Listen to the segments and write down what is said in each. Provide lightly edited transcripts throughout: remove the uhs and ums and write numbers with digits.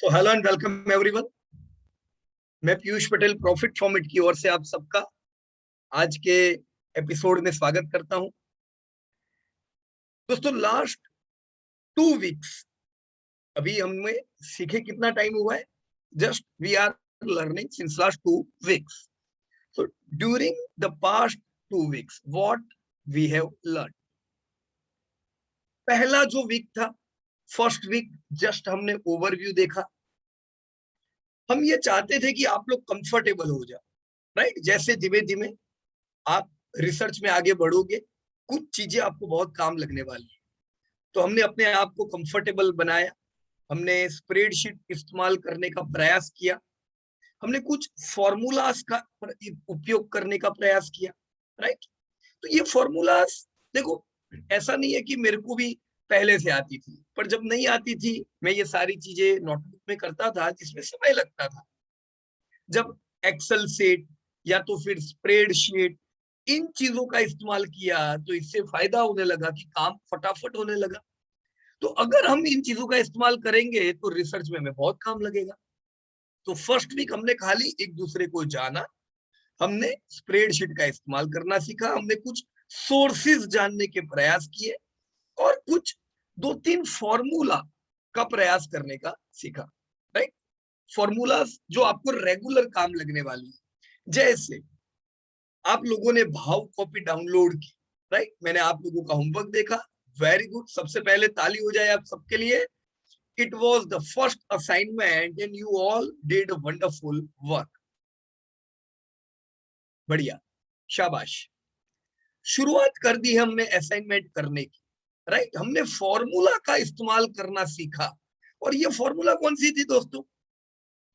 So hello and welcome everyone. मैं Piyush Patel profit from it की ओर से आप सबका आज के एपिसोड में स्वागत करता हूं। दोस्तों, लास्ट 2 वीक्स अभी हमें सीखे कितना टाइम हुआ है? Just we are learning since last 2 weeks. So during the past 2 weeks what we have learn. पहला जो वीक था, फर्स्ट वीक, जस्ट हमने ओवरव्यू देखा। हम ये चाहते थे कि आप लोग कंफर्टेबल हो जाओ, राइट? जैसे धीमे धीमे आप रिसर्च में आगे बढ़ोगे, कुछ चीजें आपको बहुत काम लगने वाली है। तो हमने अपने आप को कंफर्टेबल बनाया। हमने स्प्रेडशीट इस्तेमाल करने का प्रयास किया। हमने कुछ फॉर्मूलाज का उपयोग करने का प्रयास किया, राइट? तो ये फॉर्मूलाज, देखो, ऐसा नहीं है कि मेरे को भी पहले से आती थी, पर जब नहीं आती थी मैं ये सारी चीजें नोटबुक में करता था जिसमें समय लगता था। जब एक्सेल सीट या तो फिर स्प्रेडशीट, इन चीजों का इस्तेमाल किया तो इससे फायदा होने लगा कि काम फटाफट होने लगा। तो अगर हम इन चीजों का इस्तेमाल करेंगे तो रिसर्च में हमें बहुत काम लगेगा। तो फर्स्ट वीक हमने खाली एक दूसरे को जाना, हमने स्प्रेडशीट का इस्तेमाल करना सीखा, हमने कुछ सोर्सेज जानने के प्रयास किए और कुछ 2-3 फॉर्मूला का प्रयास करने का सीखा, राइट? फॉर्मूलाज जो आपको रेगुलर काम लगने वाली है। जैसे आप लोगों ने भाव कॉपी डाउनलोड की, राइट? मैंने आप लोगों का होमवर्क देखा, वेरी गुड। सबसे पहले ताली हो जाए आप सबके लिए। It was the first assignment and you all did a wonderful work. बढ़िया, शाबाश। शुरुआत कर दी हमने असाइनमेंट करने की, राइट? हमने फॉर्मूला का इस्तेमाल करना सीखा। और ये फॉर्मूला कौन सी थी दोस्तों?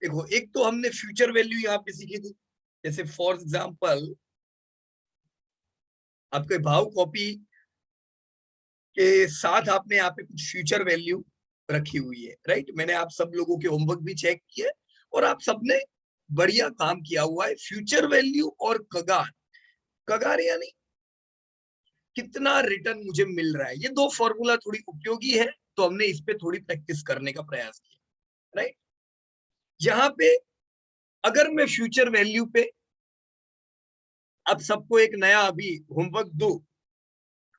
देखो, एक तो हमने फ्यूचर वैल्यू यहाँ पे सीखी थी। जैसे फॉर एग्जाम्पल, आपके भाव कॉपी के साथ आपने यहाँ पे कुछ फ्यूचर वैल्यू रखी हुई है, राइट? मैंने आप सब लोगों के होमवर्क भी चेक किए और आप सबने बढ़िया काम किया हुआ है। फ्यूचर वैल्यू और कगार, कगार यानी कितना रिटर्न मुझे मिल रहा है, ये दो फॉर्मूला थोड़ी उपयोगी है, तो हमने इस पे थोड़ी प्रैक्टिस करने का प्रयास किया, राइट? यहाँ पे अगर मैं फ्यूचर वैल्यू पे आप सबको एक नया अभी होमवर्क दूं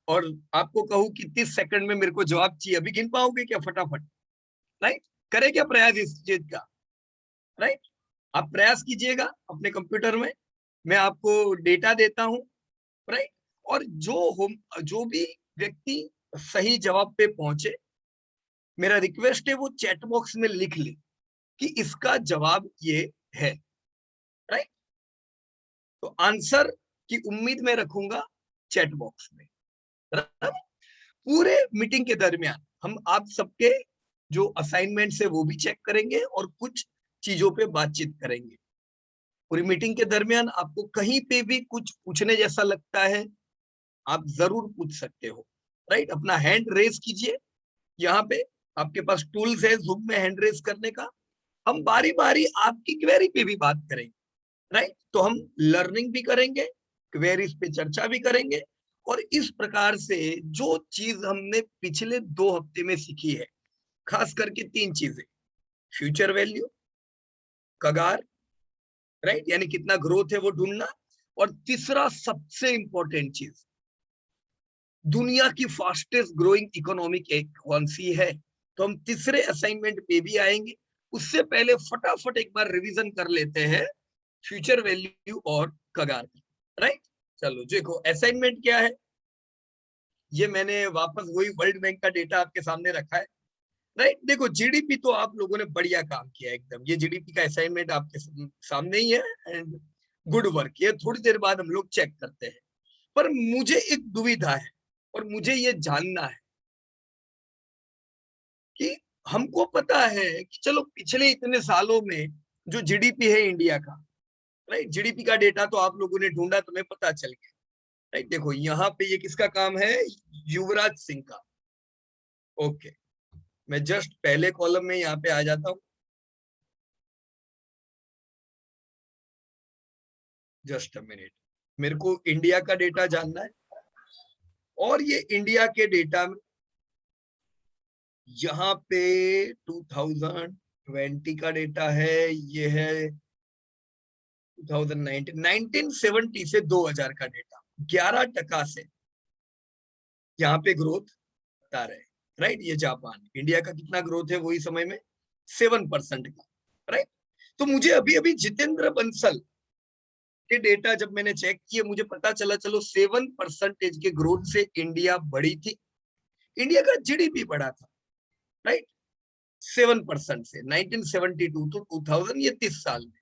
और आपको कहूं कि 30 सेकंड में मेरे को जवाब चाहिए, अभी गिन पाओगे क्या फटाफट? राइट? करे क्या प्रयास इस चीज का? राइट? आप प्रयास कीजिएगा अपने कंप्यूटर में, मैं आपको डेटा देता हूं, राइट? और जो भी व्यक्ति सही जवाब पे पहुंचे, मेरा रिक्वेस्ट है वो चैट बॉक्स में लिख ले कि इसका जवाब ये है, राइट? तो आंसर की उम्मीद में रखूंगा चैट बॉक्स में। पूरे मीटिंग के दरमियान हम आप सबके जो असाइनमेंट है वो भी चेक करेंगे और कुछ चीजों पे बातचीत करेंगे। पूरी मीटिंग के दरमियान आपको कहीं पे भी कुछ पूछने जैसा लगता है, आप जरूर पूछ सकते हो, राइट? अपना हैंड रेज कीजिए। यहाँ पे आपके पास टूल्स है जूम में हैंड रेज करने का। हम बारी बारी आपकी क्वेरी पे भी बात करेंगे, राइट? तो हम लर्निंग भी करेंगे, क्वेरीज पे चर्चा भी करेंगे। और इस प्रकार से जो चीज हमने पिछले 2 हफ्ते में सीखी है, खास करके 3 चीजें: फ्यूचर वैल्यू, कगार, राइट, यानी कितना ग्रोथ है वो ढूंढना, और तीसरा सबसे इंपॉर्टेंट चीज, दुनिया की फास्टेस्ट ग्रोइंग इकोनॉमिक कौन सी है। तो हम तीसरे असाइनमेंट पे भी आएंगे। उससे पहले फटाफट एक बार रिवीजन कर लेते हैं फ्यूचर वैल्यू और कगार की, राइट? चलो देखो, असाइनमेंट क्या है। ये मैंने वापस वही वर्ल्ड बैंक का डेटा आपके सामने रखा है, राइट? देखो, जीडीपी तो आप लोगों ने बढ़िया काम किया एकदम। ये जीडीपी का असाइनमेंट आपके सामने ही है एंड गुड वर्क। ये थोड़ी देर बाद हम लोग चेक करते हैं। पर मुझे एक दुविधा है और मुझे ये जानना है कि हमको पता है कि चलो पिछले इतने सालों में जो जीडीपी है इंडिया का, राइट, जीडीपी का डेटा तो आप लोगों ने ढूंढा, तुम्हें पता चल गया, राइट? देखो यहाँ पे ये किसका काम है? युवराज सिंह का। ओके, मैं जस्ट पहले कॉलम में यहाँ पे आ जाता हूँ। जस्ट अ मिनट, मेरे को इंडिया का डेटा जानना है। और ये इंडिया के डेटा में यहाँ पे 2020 20 का डेटा है, ये है 2019, 1970 से 2000 का डेटा, 11% से यहाँ पे ग्रोथ बता रहे हैं, राइट। ये जापान, इंडिया का कितना ग्रोथ है वही समय में 7% का, राइट। तो मुझे अभी अभी जितेंद्र बंसल के डेटा जब मैंने चेक किए, मुझे पता चला चलो 7% के ग्रोथ से इंडिया बढ़ी थी, इंडिया का जीडीपी बढ़ा था, राइट, 7% से 1972 to 2000, ये 30 साल में।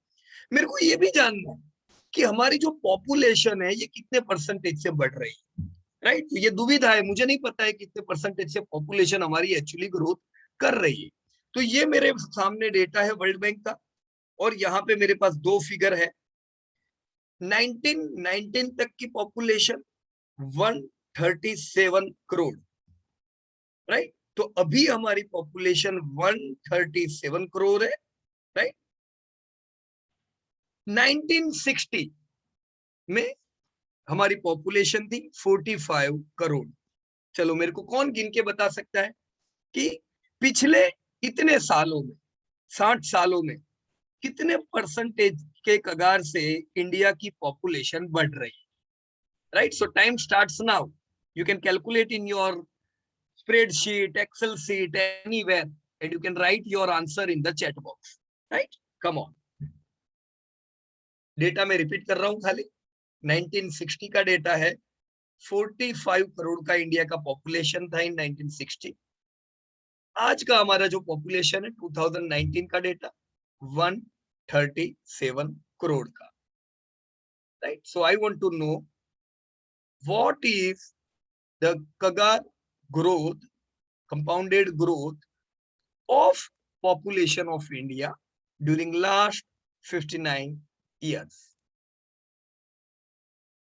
मेरे को ये भी जानना है कि हमारी जो पॉपुलेशन है ये कितने परसेंटेज से बढ़ रही है, राइट। तो ये दुविधा है, मुझे नहीं पता है कितने परसेंटेज से पॉपुलेशन हमारी एक्चुअली ग्रोथ कर रही है। तो ये मेरे सामने डेटा है वर्ल्ड बैंक का, और यहाँ पे मेरे पास दो फिगर है। 1919 तक की पॉपुलेशन 137 करोड़, राइट। तो अभी हमारी पॉपुलेशन 137 करोड़ है, राइट। 1960 में हमारी पॉपुलेशन थी 45 करोड़। चलो मेरे को कौन गिन के बता सकता है कि पिछले इतने सालों में, 60 सालों में, कितने परसेंटेज के कगार से इंडिया की पॉपुलेशन बढ़ रही है, right. So time starts now, you can calculate in your spreadsheet, Excel sheet, anywhere, and you can write your answer in the chat box, right? Come on. Data में repeat कर रहा हूं खाली। 1960 का डेटा है, 45 करोड़ का इंडिया का population था इन 1960। आज का हमारा जो पॉपुलेशन है 2019 का डेटा 137 करोड़ का, right. So I want to know what is the CAGR growth, compounded growth of population of India during last 59 years.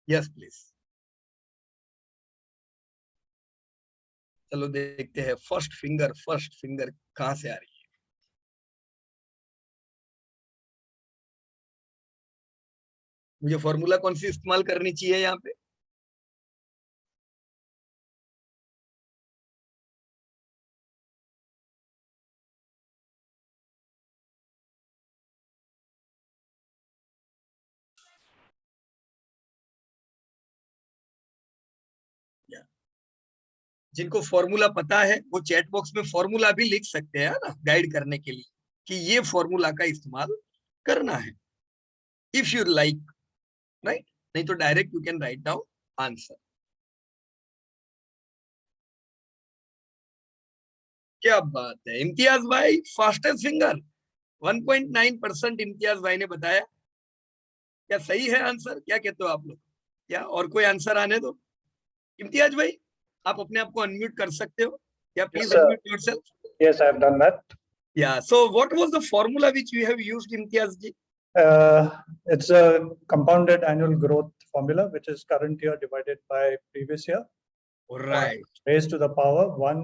Yes, please. चलो देखते हैं फर्स्ट फिंगर कहां से आ रही है। मुझे फॉर्मूला कौन सी इस्तेमाल करनी चाहिए यहाँ पे? जिनको फॉर्मूला पता है वो चैट बॉक्स में फॉर्मूला भी लिख सकते हैं ना, गाइड करने के लिए कि ये फॉर्मूला का इस्तेमाल करना है, इफ यू लाइक, राइट। नहीं तो direct you can write down answer. क्या बात है इम्तियाज भाई, फास्टेस्ट फिंगर 1.9% इम्तियाज भाई ने बताया। क्या सही है आंसर? क्या कहते हो आप लोग? क्या और कोई आंसर आने दो? इम्तियाज भाई आप अपने आप को अनम्यूट कर सकते हो क्या? Please unmute yourself. Yes, I have done that. Yeah. So what was the formula which you have used, Imtiaz ji? It's a compounded annual growth formula, which is current year divided by previous year. Right. Raised to the power 1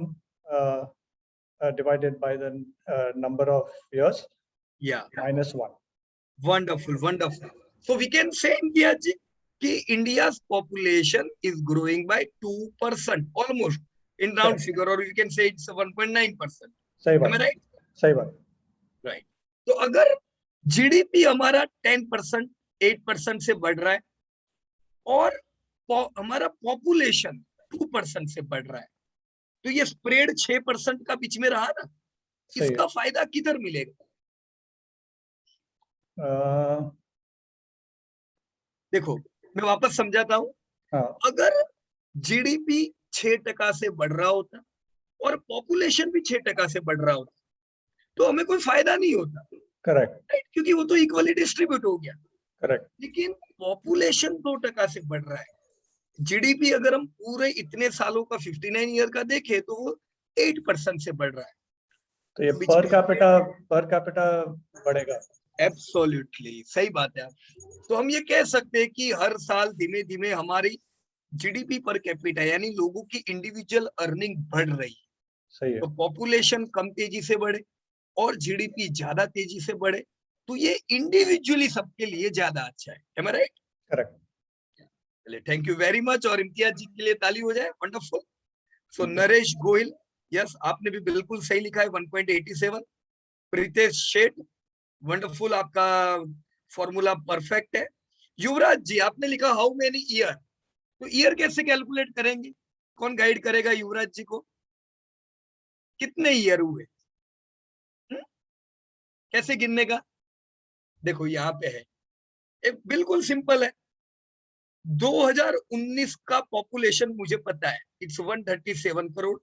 divided by the number of years. Yeah. Minus 1. Wonderful, wonderful. So we can say, Imtiaz ji, कि India's population is growing by 2% almost in round figure, or you can say it's 1.9%. सही Am I बात, right? सही बात। Right. तो अगर GDP हमारा 10%, 8% से बढ़ रहा है और हमारा पॉपुलेशन 2% से बढ़ रहा है, तो ये स्प्रेड 6% का बीच में रहा ना, इसका फायदा किधर मिलेगा? देखो मैं वापस समझाता हूँ। अगर जीडीपी 6% से बढ़ रहा होता और पॉपुलेशन भी 6% से बढ़ रहा होता तो हमें कोई फायदा नहीं होता, करेक्ट, क्योंकि वो तो इक्वली डिस्ट्रीब्यूट हो गया। करेक्ट। लेकिन पॉपुलेशन 2% से बढ़ रहा है, जीडीपी अगर हम पूरे इतने सालों का 59 ईयर का देखें तो वो 8% से बढ़ रहा है। तो ये पर कैपिटा बढ़ेगा। एब्सोल्युटली सही बात है। तो हम ये कह सकते हैं कि हर साल धीमे धीमे हमारी जीडीपी पर कैपिटा यानी लोगों की इंडिविजुअल अर्निंग बढ़ रही है। सही है। तो पॉपुलेशन कम तेजी से बढ़े और जीडीपी ज्यादा तेजी से बढ़े तो ये इंडिविजुअली सबके लिए ज्यादा अच्छा है। Am I right? करेक्ट। चलिए थैंक यू वेरी मच, और इम्तियाज जी के लिए ताली हो जाए। वंडरफुल। सो नरेश गोयल, यस आपने भी बिल्कुल सही लिखा है 1.87। प्रीतेश शेठ, वंडरफुल, आपका फॉर्मूला परफेक्ट है। युवराज जी आपने लिखा हाउ मेनी ईयर, तो ईयर कैसे कैलकुलेट करेंगे, कौन गाइड करेगा युवराज जी को, कितने ईयर हुए? कैसे गिनने का? देखो यहाँ पे है, एक बिल्कुल सिंपल है। 2019 का पॉपुलेशन मुझे पता है, इट्स 137 करोड़,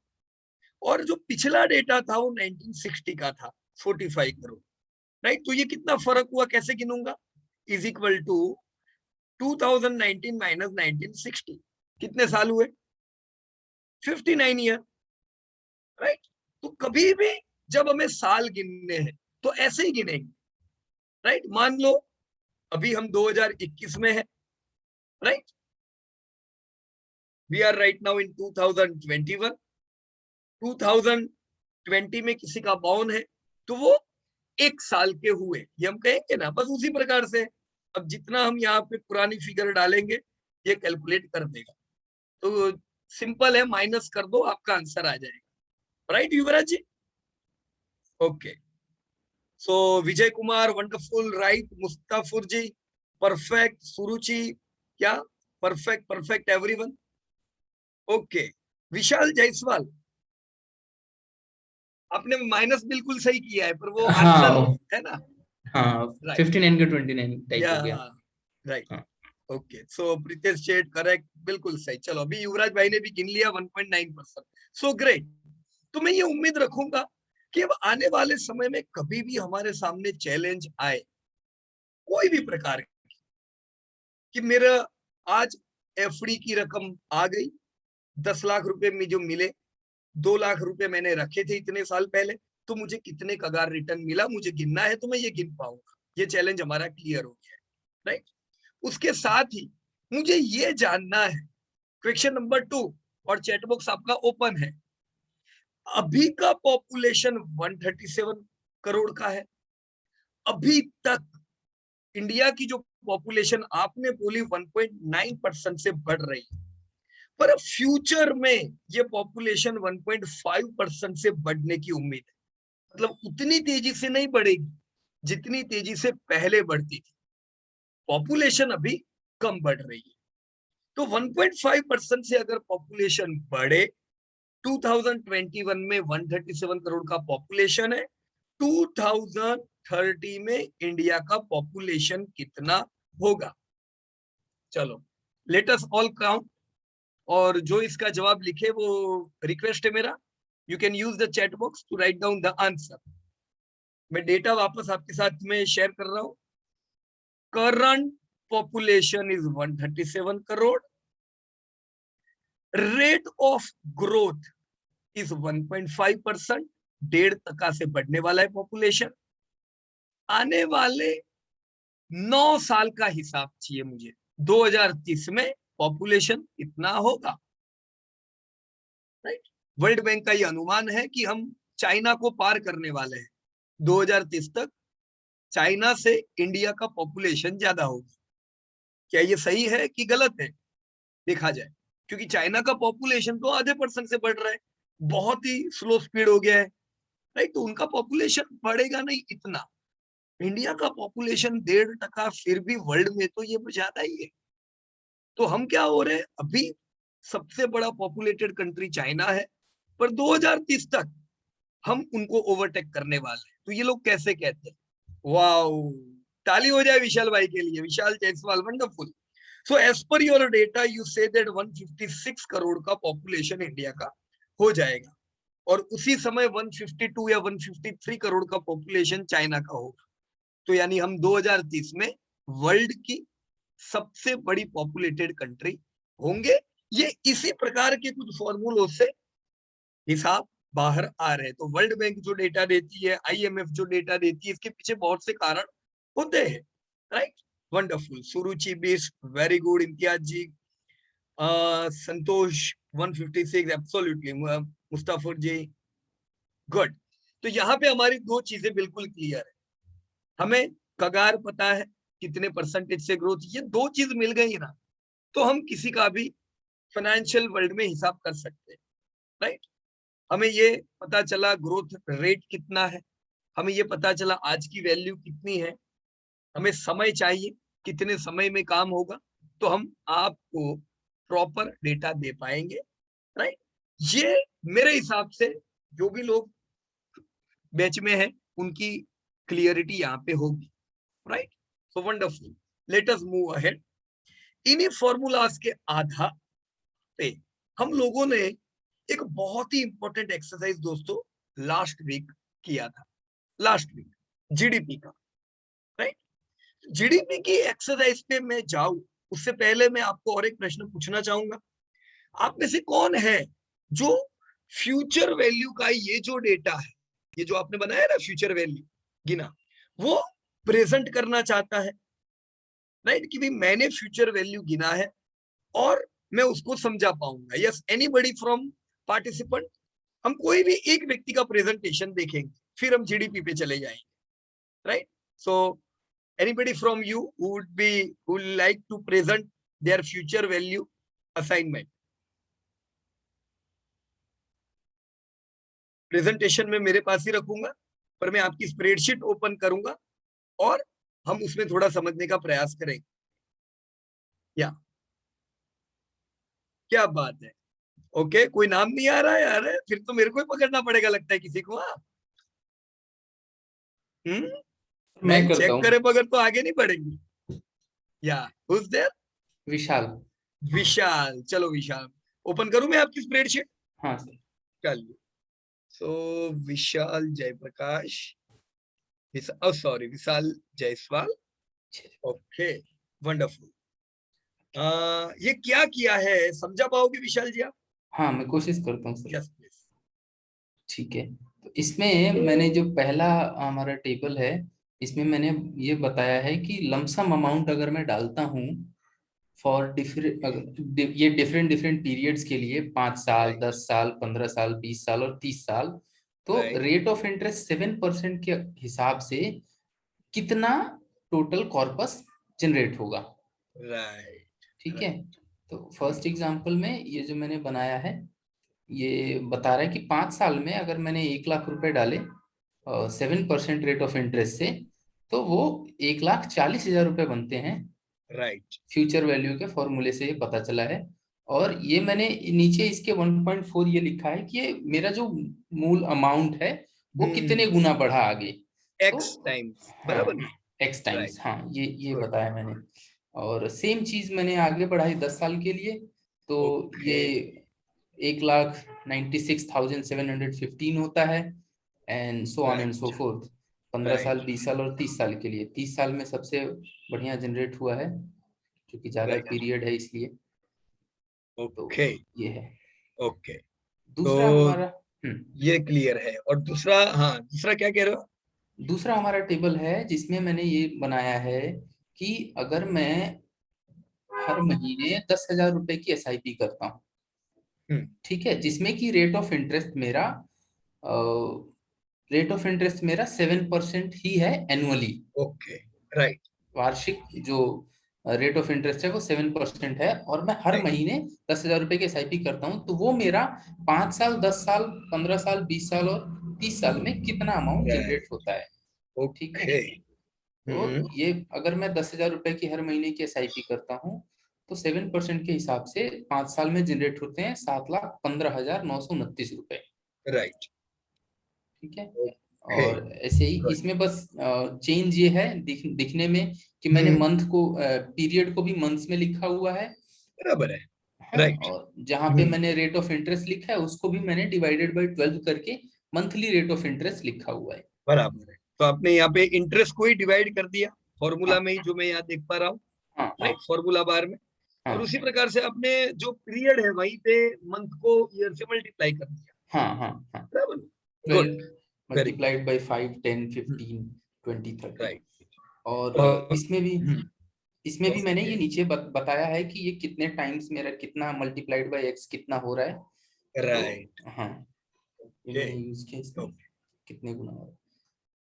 और जो पिछला डेटा था वो 1960 का था, 45 करोड़, राइट। तो ये कितना फर्क हुआ, कैसे गिनूंगा? इज इक्वल टू 2019 माइनस 1960, कितने साल हुए? 59 ईयर, राइट। तो कभी भी जब हमें साल गिनने हैं तो ऐसे ही गिनेंगे, राइट। मान लो अभी हम 2021 में है, right, we are right now in 2021, 2020 में किसी का बॉर्न है तो वो 1 साल के हुए, ये हम कहेंगे ना, बस उसी प्रकार से अब जितना हम यहाँ पे पुरानी फिगर डालेंगे ये कैलकुलेट कर देगा। तो सिंपल है, माइनस कर दो, आपका आंसर आ जाएगा, राइट युवराज जी? ओके, सो विजय कुमार वंडरफुल, राइट, मुस्ताफुर जी परफेक्ट, सुरुचि क्या परफेक्ट, परफेक्ट एवरीवन, ओके। विशाल जायसवाल, आपने माइनस बिल्कुल सही किया है, पर वो आंसर हाँ है ना, हाँ, राइट, 59 का 29 टाइप या हो गया। राइट, हाँ ओके। सो प्रीतेश शेठ करेक्ट, बिल्कुल सही। चलो अभी युवराज भाई ने भी गिन लिया 1.9%, सो ग्रेट। तो मैं ये उम्मीद रखूंगा कि अब आने वाले समय में कभी भी हमारे सामने चैलेंज आए कोई भी प्रकार कि मेरा आज एफडी की रकम आ गई, 10 लाख रुपए में जो मिले, 2 लाख रुपए मैंने रखे थे इतने साल पहले, तो मुझे कितने कगार रिटर्न मिला, मुझे गिनना है, तो मैं ये गिन पाऊंगा। ये चैलेंज हमारा क्लियर हो गया है, राइट। उसके साथ ही मुझे ये जानना है, क्वेश्चन नंबर 2, और चैट बॉक्स आपका ओपन है, अभी का पॉपुलेशन 137 करोड़ का है, अभी तक इंडिया की जो पॉपुलेशन आपने बोली 1.9% से बढ़ रही है, पर फ्यूचर में ये पॉपुलेशन 1.5% से बढ़ने की उम्मीद है। मतलब उतनी तेजी से नहीं बढ़ेगी जितनी तेजी से पहले बढ़ती थी, पॉपुलेशन अभी कम बढ़ रही है। तो 1.5% से अगर पॉपुलेशन बढ़े, 2021 में 137 करोड़ का पॉपुलेशन है, 2030 में इंडिया का पॉपुलेशन कितना होगा? चलो लेट अस ऑल काउंट, और जो इसका जवाब लिखे वो रिक्वेस्ट है मेरा, you can use the chat box to write down the answer. मैं डेटा वापस आपके साथ में शेयर कर रहा हूं। Current population is 137 crore, rate of growth is 1.5%, 1.5% से बढ़ने वाला है पॉपुलेशन। आने वाले 9 साल का हिसाब चाहिए मुझे, 2030 में पॉपुलेशन कितना होगा, राइट। वर्ल्ड बैंक का ये अनुमान है कि हम चाइना को पार करने वाले हैं, 2030 तक चाइना से इंडिया का पॉपुलेशन ज्यादा होगा। क्या ये सही है कि गलत है, देखा जाए, क्योंकि चाइना का पॉपुलेशन तो आधे % से बढ़ रहा है, बहुत ही स्लो स्पीड हो गया है, राइट। तो उनका पॉपुलेशन बढ़ेगा नहीं इतना, इंडिया का पॉपुलेशन 1.5% फिर भी वर्ल्ड में तो ये ज्यादा ही है। तो हम क्या हो रहे हैं, अभी सबसे बड़ा पॉपुलेटेड कंट्री चाइना है, पर 2030 तक हम उनको ओवरटेक करने वाले हैं। तो ये लोग कैसे कहते हैं, वाओ, ताली हो जाए विशाल भाई के लिए, Vishal Jaiswal, wonderful. So as per your data you say that 156 crore का पॉपुलेशन इंडिया का हो जाएगा, और उसी समय 152 या 153 करोड़ का पॉपुलेशन चाइना का होगा। तो यानी हम 2030 में वर्ल्ड की सबसे बड़ी पॉपुलेटेड कंट्री होंगे। ये इसी प्रकार के कुछ फॉर्मूलों से हिसाब बाहर आ रहे हैं। तो वर्ल्ड बैंक जो डेटा देती है, IMF जो डेटा देती है, इसके पीछे बहुत से कारण होते हैं, राइट। वंडरफुल, सुरुचि बेस्ट, वेरी गुड, इम्तियाज जी, संतोष 156 एब्सोल्युटली, मुस्तफर जी गुड। तो यहाँ पे हमारी दो चीजें बिल्कुल क्लियर है, हमें कगार पता है कितने % से ग्रोथ, ये दो चीज मिल गई ना, तो हम किसी का भी फाइनेंशियल वर्ल्ड में हिसाब कर सकते हैं, राइट। हमें ये पता चला ग्रोथ रेट कितना है, हमें ये पता चला आज की वैल्यू कितनी है, हमें समय चाहिए, कितने समय में काम होगा, तो हम आपको प्रॉपर डेटा दे पाएंगे, राइट। ये मेरे हिसाब से जो भी लोग बैच में है उनकी क्लियरिटी यहाँ पे होगी, right. So wonderful, let us move ahead. इन्हीं फॉर्मूलाज के आधार पे हम लोगों ने एक बहुत ही इंपॉर्टेंट एक्सरसाइज दोस्तों लास्ट वीक किया था, लास्ट वीक जीडीपी का, राइट। जीडीपी की एक्सरसाइज पे मैं जाऊं उससे पहले मैं आपको और एक प्रश्न पूछना चाहूंगा। आप में से कौन है जो फ्यूचर वैल्यू का ये जो डेटा है, ये जो आपने बनाया ना फ्यूचर वैल्यू गिना, वो प्रेजेंट करना चाहता है, राइट, कि भाई मैंने फ्यूचर वैल्यू गिना है और मैं उसको समझा पाऊंगा। Yes, anybody from participant? हम कोई भी एक व्यक्ति का प्रेजेंटेशन देखेंगे, फिर हम जीडीपी पे चले जाएंगे, right. So anybody from you who would like to present their future value assignment? Presentation में मेरे पास ही रखूंगा, पर मैं आपकी स्प्रेडशीट ओपन करूंगा और हम उसमें थोड़ा समझने का प्रयास करेंगे। या क्या बात है, ओके, कोई नाम नहीं आ रहा है यार, फिर तो मेरे को ही पकड़ना पड़ेगा लगता है किसी को। हाँ, मैं करता चेक हूँ। करे बगैर तो आगे नहीं बढ़ेंगे। या who's there? विशाल। विशाल, चलो विशाल, ओपन करूं मैं आपकी स्प्रेडशीट? हाँ सर। चलिए, सो विशाल जयप्रकाश, सॉरी विशाल जायसवाल, ओके, वंडरफुल। ये क्या किया है समझा पाओगे विशाल जी आप? हाँ मैं कोशिश करता हूँ सर। Yes please. ठीक है, तो इसमें मैंने जो पहला हमारा टेबल है, इसमें मैंने ये बताया है कि लमसम अमाउंट अगर मैं डालता हूँ फॉर डिफरेंट, ये डिफरेंट डिफरेंट पीरियड्स के लिए 5 साल, 10 साल, 15 साल, 20 साल और 30 साल, तो रेट ऑफ इंटरेस्ट 7% के हिसाब से कितना टोटल कॉर्पस जनरेट होगा, राइट, ठीक है। तो फर्स्ट एग्जांपल में ये जो मैंने बनाया है, ये बता रहा है कि 5 साल में अगर मैंने 1 लाख रुपए डाले 7% रेट ऑफ इंटरेस्ट से, तो वो 1,40,000 रुपए बनते हैं। राइट, फ्यूचर वैल्यू के फॉर्मूले से ये पता चला है। और ये मैंने नीचे इसके 1.4 ये लिखा है कि ये मेरा जो मूल अमाउंट है वो कितने गुना बढ़ा आगे, एक्स तो टाइम्स, हाँ बराबर ना? एक्स टाइम्स, राइट, हाँ ये गुड, बताया मैंने। और सेम चीज मैंने आगे बढ़ाई 10 साल के लिए, तो ये ओके, 1,96,715 होता है, and so on and so right, fourth. 15 साल, राइट, 20 साल और 30 साल के लिए, 30 साल में सबसे बढ़िया जनरेट हुआ है क्योंकि ज्यादा राइट, पीरियड है इसलिए। तो ओके, ये है ओके, तो दूसरा हमारा। ये क्लियर है। और दूसरा, हाँ दूसरा क्या कह रहे हो? दूसरा हमारा टेबल है जिसमें मैंने ये बनाया है कि अगर मैं हर महीने 10,000 रुपए की एसआईपी करता हूँ, हम्म, ठीक है, जिसमें कि रेट ऑफ इंटरेस्ट मेरा 7% ही है एनुअली। ओके, राइट, वार्षिक जो रेट ऑफ इंटरेस्ट है वो 7% है, और मैं हर राइट, महीने 10,000 रुपए की एसआईपी करता हूँ, तो वो मेरा 5 साल, 10 साल, 15 साल, 20 साल और 30 साल में कितना अमाउंट जनरेट राइट, होता है, ठीक है। ओके, तो ये अगर मैं 10,000 रुपए की हर महीने की एसआईपी करता हूँ, तो 7% के हिसाब से 5 साल में जनरेट होते हैं 7,15,929 रुपए, राइट, ठीक है। ओके, और ऐसे ही गुड, इसमें बस चेंज ये है दिखने में कि मैंने मंथ को, पीरियड को भी मंथ्स में लिखा हुआ है, बराबर है, हाँ, राइट, और जहाँ पे मैंने रेट ऑफ इंटरेस्ट लिखा है उसको भी मैंने डिवाइडेड बाय 12 करके मंथली रेट ऑफ इंटरेस्ट लिखा हुआ है। बराबर है। तो आपने यहाँ पे इंटरेस्ट को ही डिवाइड कर दिया फॉर्मूला हाँ में ही, जो मैं यहाँ देख पा रहा हूँ, हाँ हाँ राइट, फॉर्मूला बार में। और हाँ उसी प्रकार से आपने जो पीरियड है वहीं पे मंथ को ईयर से मल्टीप्लाई कर दिया, हाँ हाँ हाँ। बराबर, good, 12 very good, multiplied by 5, 10, 15, 20, 30। Right, और इसमें भी मैंने ओके, ये नीचे बताया है कि ये कितने टाइम्स मेरा कितना मल्टीप्लाइड बाय एक्स कितना हो रहा है, तो राइट, हाँ ये ओके, मैंने यूज किया इसमें, ओके, कितने गुना हो रहा है।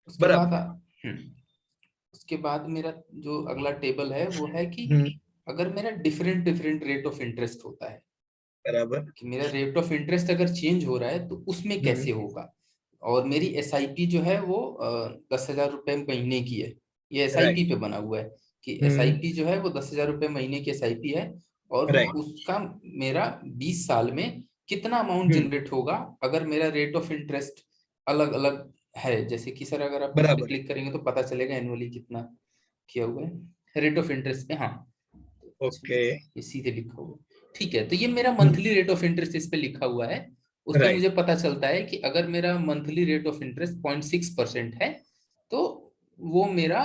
उसके बाद बराबर, उसके बाद मेरा जो अगला टेबल है वो है कि अगर मेरा different different rate of interest होता है, बराबर, कि मेरा रेट ऑफ इंटरेस्ट अगर चेंज हो रहा है तो उसमें कैसे होगा, और मेरी SIP जो है वो 10,000 रुपए महीने की है। ये SIP पे बना हुआ है कि SIP जो है वो 10,000 रुपए महीने की SIP है, और राइट उसका मेरा 20 साल में कितना अमाउंट जनरेट होगा अगर मेरा रेट ऑफ इंटरेस्ट अलग अलग है। जैसे कि सर अगर आप इस पे बराबर क्लिक करेंगे तो पता चलेगा एनुअली कितना किया हुआ है रेट ऑफ इंटरेस्ट पे। हाँ, ओके ये सीधे लिखा हुआ है। ठीक है, तो ये मेरा मंथली रेट ऑफ इंटरेस्ट इस पे लिखा हुआ है। उसमें राइट मुझे पता चलता है कि अगर मेरा मंथली रेट ऑफ इंटरेस्ट 0.6% है तो वो मेरा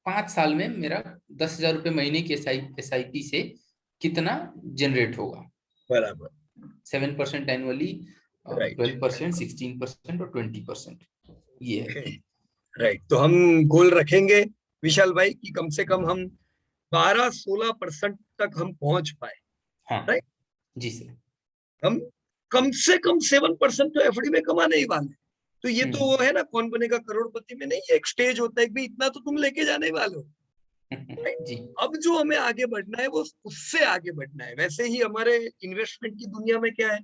5 साल में मेरा 10,000 रुपए महीने की SIP से कितना जनरेट होगा। बराबर 7% एनुअली, राइट 12%, 16% और 20%, ये है। राइट। तो हम गोल रखेंगे विशाल भाई कि कम से कम हम 12-16% तक हम पहुंच पाए। हाँ राइट, जी सर। हम कम से कम 7% तो एफडी में कमाने ही वाले। तो ये तो वो है ना, कौन बनेगा करोड़पति में नहीं, एक स्टेज होता है कि इतना तो तुम लेके जाने ही वाले हो। राइट, जी अब जो हमें आगे बढ़ना है वो उससे आगे बढ़ना है। वैसे ही हमारे इन्वेस्टमेंट की दुनिया में क्या है,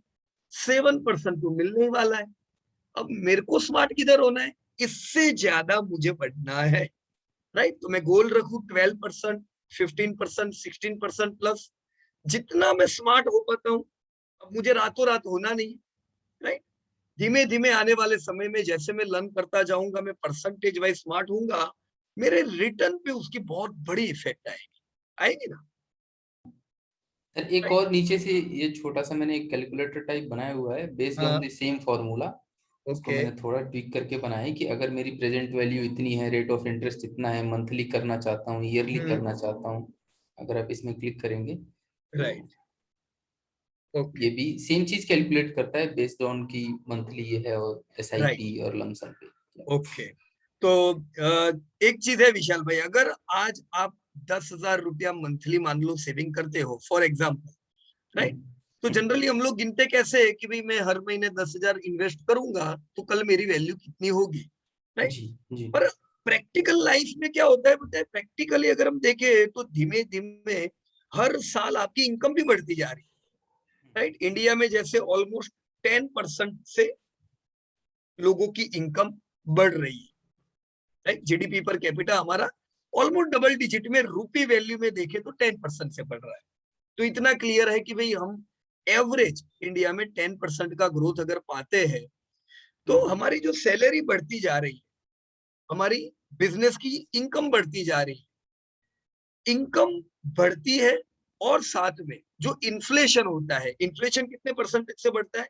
7% तो मिलने ही वाला है। अब मेरे को स्मार्ट किधर होना है, इससे ज्यादा मुझे बढ़ना है। राइट, तो मैं गोल रखूं 12%, 15%, 16% प्लस, जितना मैं स्मार्ट हो पाता हूं। अब मुझे रातों रात होना नहीं, राइट, धीमे धीमे आने वाले समय में जैसे मैं लर्न करता जाऊंगा, मैं परसेंटेज वाइज स्मार्ट होऊंगा, मेरे रिटर्न पे उसकी बहुत बड़ी इफेक्ट आएगी, आएगी ना। सर एक और नीचे से ये छोटा सा मैंने एक कैलकुलेटर टाइप बनाया हुआ है बेस्ड ऑन हाँ, द सेम फॉर्मूला। उसको ओके, मैंने थोड़ा ट्विक करके बनाया है कि अगर मेरी प्रेजेंट वैल्यू इतनी है, रेट ऑफ इंटरेस्ट इतना है, मंथली करना चाहता हूँ, ईयरली करना चाहता हूँ, अगर आप इसमें क्लिक करेंगे तो राइट, ओके, ये भी सेम चीज कैलकुलेट करता है बेस्ड ऑन की मंथली ये है और राइट, SIP और लमसम पे। ओके। तो एक चीज है विशाल भाई, अगर आज आप 10,000 रुपया मंथली मान लो सेविंग करते हो फॉर एग्जाम्पल, राइट, तो जनरली हम लोग गिनते कैसे है कि भाई मैं हर महीने 10,000 इन्वेस्ट करूंगा तो कल मेरी वैल्यू कितनी होगी, राइट। जी जी पर प्रैक्टिकल लाइफ में क्या होता है पता है, प्रैक्टिकली अगर हम देखें तो धीमे धीमे हर साल आपकी इनकम भी बढ़ती जा रही है, राइट। इंडिया में जैसे ऑलमोस्ट 10% से लोगों की इनकम बढ़ रही है, राइट। जीडीपी पर कैपिटा हमारा ऑलमोस्ट डबल डिजिट में, रूपी वैल्यू में देखें तो 10% से बढ़ रहा है। तो इतना क्लियर है कि भाई हम एवरेज इंडिया में 10% का ग्रोथ अगर पाते हैं तो हमारी जो सैलरी बढ़ती जा रही है, हमारी बिजनेस की इनकम बढ़ती जा रही है, इनकम बढ़ती है, और साथ में जो इन्फ्लेशन होता है, इन्फ्लेशन कितने परसेंटेज से बढ़ता है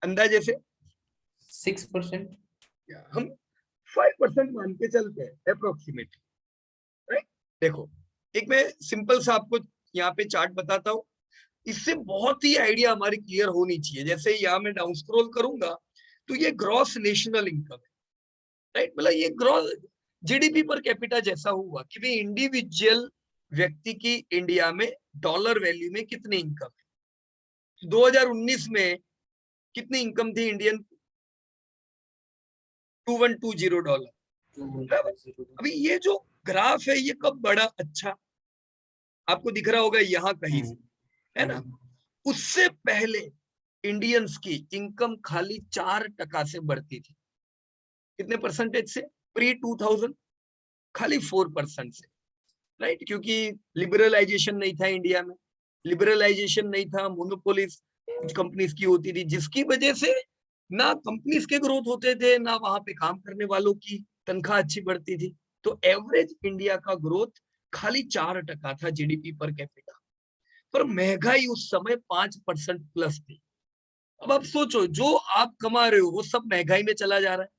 अंदाजे से, 6%। हम 5% मान के चलते हैं अप्रोक्सीमेटली, राइट। देखो, एक मैं सिंपल सा आपको यहाँ पे चार्ट बताता हूँ, इससे बहुत ही आइडिया हमारी क्लियर होनी चाहिए। जैसे यहाँ मैं डाउन स्क्रॉल करूंगा तो ये ग्रॉस नेशनल इनकम है, राइट, मतलब ये ग्रॉस जीडीपी पर कैपिटा जैसा हुआ कि भाई इंडिविजुअल व्यक्ति की इंडिया में डॉलर वैल्यू में कितनी इनकम है। 2019 में कितनी इनकम थी इंडियन, $2120, बराबर। अभी ये जो ग्राफ है ये कब बढ़ा, अच्छा आपको दिख रहा होगा यहाँ कहीं से, है ना। उससे पहले इंडियंस की इनकम खाली 4% से बढ़ती थी, कितने परसेंटेज से, प्री 2000, खाली 4% से, राइट। क्योंकि लिबरलाइजेशन नहीं था इंडिया में, लिबरलाइजेशन नहीं था, मोनोपोलीज कुछ कंपनीज की होती थी, जिसकी वजह से ना कंपनीज के ग्रोथ होते थे, ना वहां पे काम करने वालों की तनख्वाह अच्छी बढ़ती थी। तो एवरेज इंडिया का ग्रोथ खाली 4% था जीडीपी पर कैपिटा, पर महंगाई उस समय 5% प्लस थी। अब आप सोचो, जो आप कमा रहे हो वो सब महंगाई में चला जा रहा है।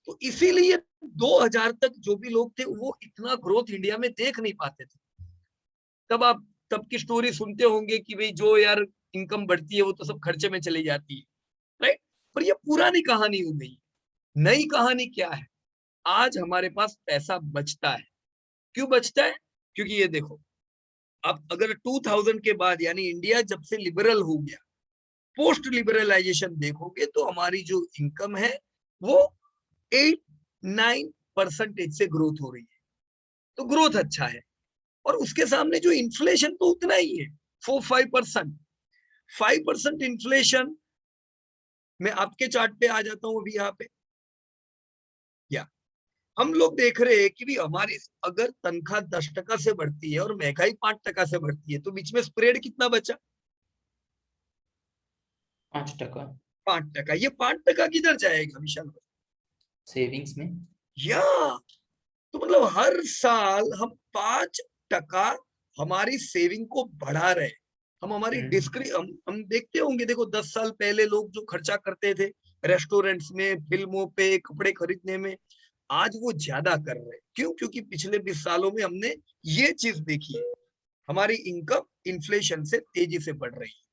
तो इसीलिए 2000 तक जो भी लोग थे वो इतना ग्रोथ इंडिया में देख नहीं पाते थे। तब आप तब की स्टोरी सुनते होंगे कि भाई जो यार इनकम बढ़ती है वो तो सब खर्चे में चली जाती है, राइट। पर ये पुरानी कहानी हो गई। नई कहानी क्या है, आज हमारे पास पैसा बचता है। क्यों बचता है, क्योंकि ये देखो, आप अगर 2000 के बाद यानी इंडिया जब से लिबरल हो गया, पोस्ट लिबरलाइजेशन देखोगे तो हमारी जो इनकम है वो 8-9% से ग्रोथ हो रही है। तो ग्रोथ अच्छा है, और उसके सामने जो इन्फ्लेशन तो उतना ही है, 4-5%। 5% इन्फ्लेशन, मैं आपके चार्ट पे आ जाता हूं अभी यहाँ पे, हम लोग देख रहे हैं कि भी हमारी अगर तनख्वाह 10% से बढ़ती है और महंगाई 5% से बढ़ती है, तो बीच में स्प्रेड कितना बचा? 5%। 5%। ये 5% किधर जाएगा विशाल भाई? सेविंग्स में। या तो मतलब हर साल हम 5% हमारी सेविंग को बढ़ा रहे हैं। हम हमारी हम देखते होंगे, देखो 10 साल पहले लोग जो खर्चा करते थे रेस्टोरेंट्स में, फिल्मों पे, कपड़े खरीदने में, आज वो ज्यादा कर रहे हैं। क्यों? क्योंकि पिछले 20 सालों में हमने ये चीज देखी है, हमारी इनकम इन्फ्लेशन से तेजी से बढ़ रही है,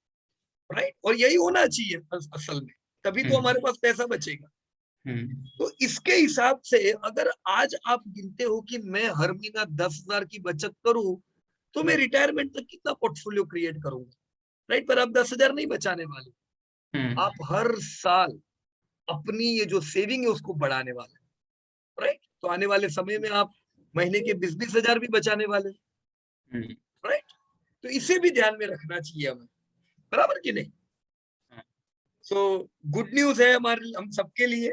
राइट? और यही होना चाहिए असल में, तभी तो हमारे पास पैसा बचेगा। तो इसके हिसाब से अगर आज आप गिनते हो कि मैं हर महीना 10,000 की बचत करूं, तो मैं रिटायरमेंट तक कितना पोर्टफोलियो क्रिएट करूंगा, राइट? पर आप 10,000 नहीं बचाने वाले, आप हर साल अपनी ये जो सेविंग है उसको बढ़ाने वाले, राइट? तो आने वाले समय में आप महीने के 20-20 हजार भी बचाने वाले, राइट? तो इसे भी ध्यान में रखना चाहिए हमें, बराबर कि नहीं? सो गुड न्यूज है हमारे हम सबके लिए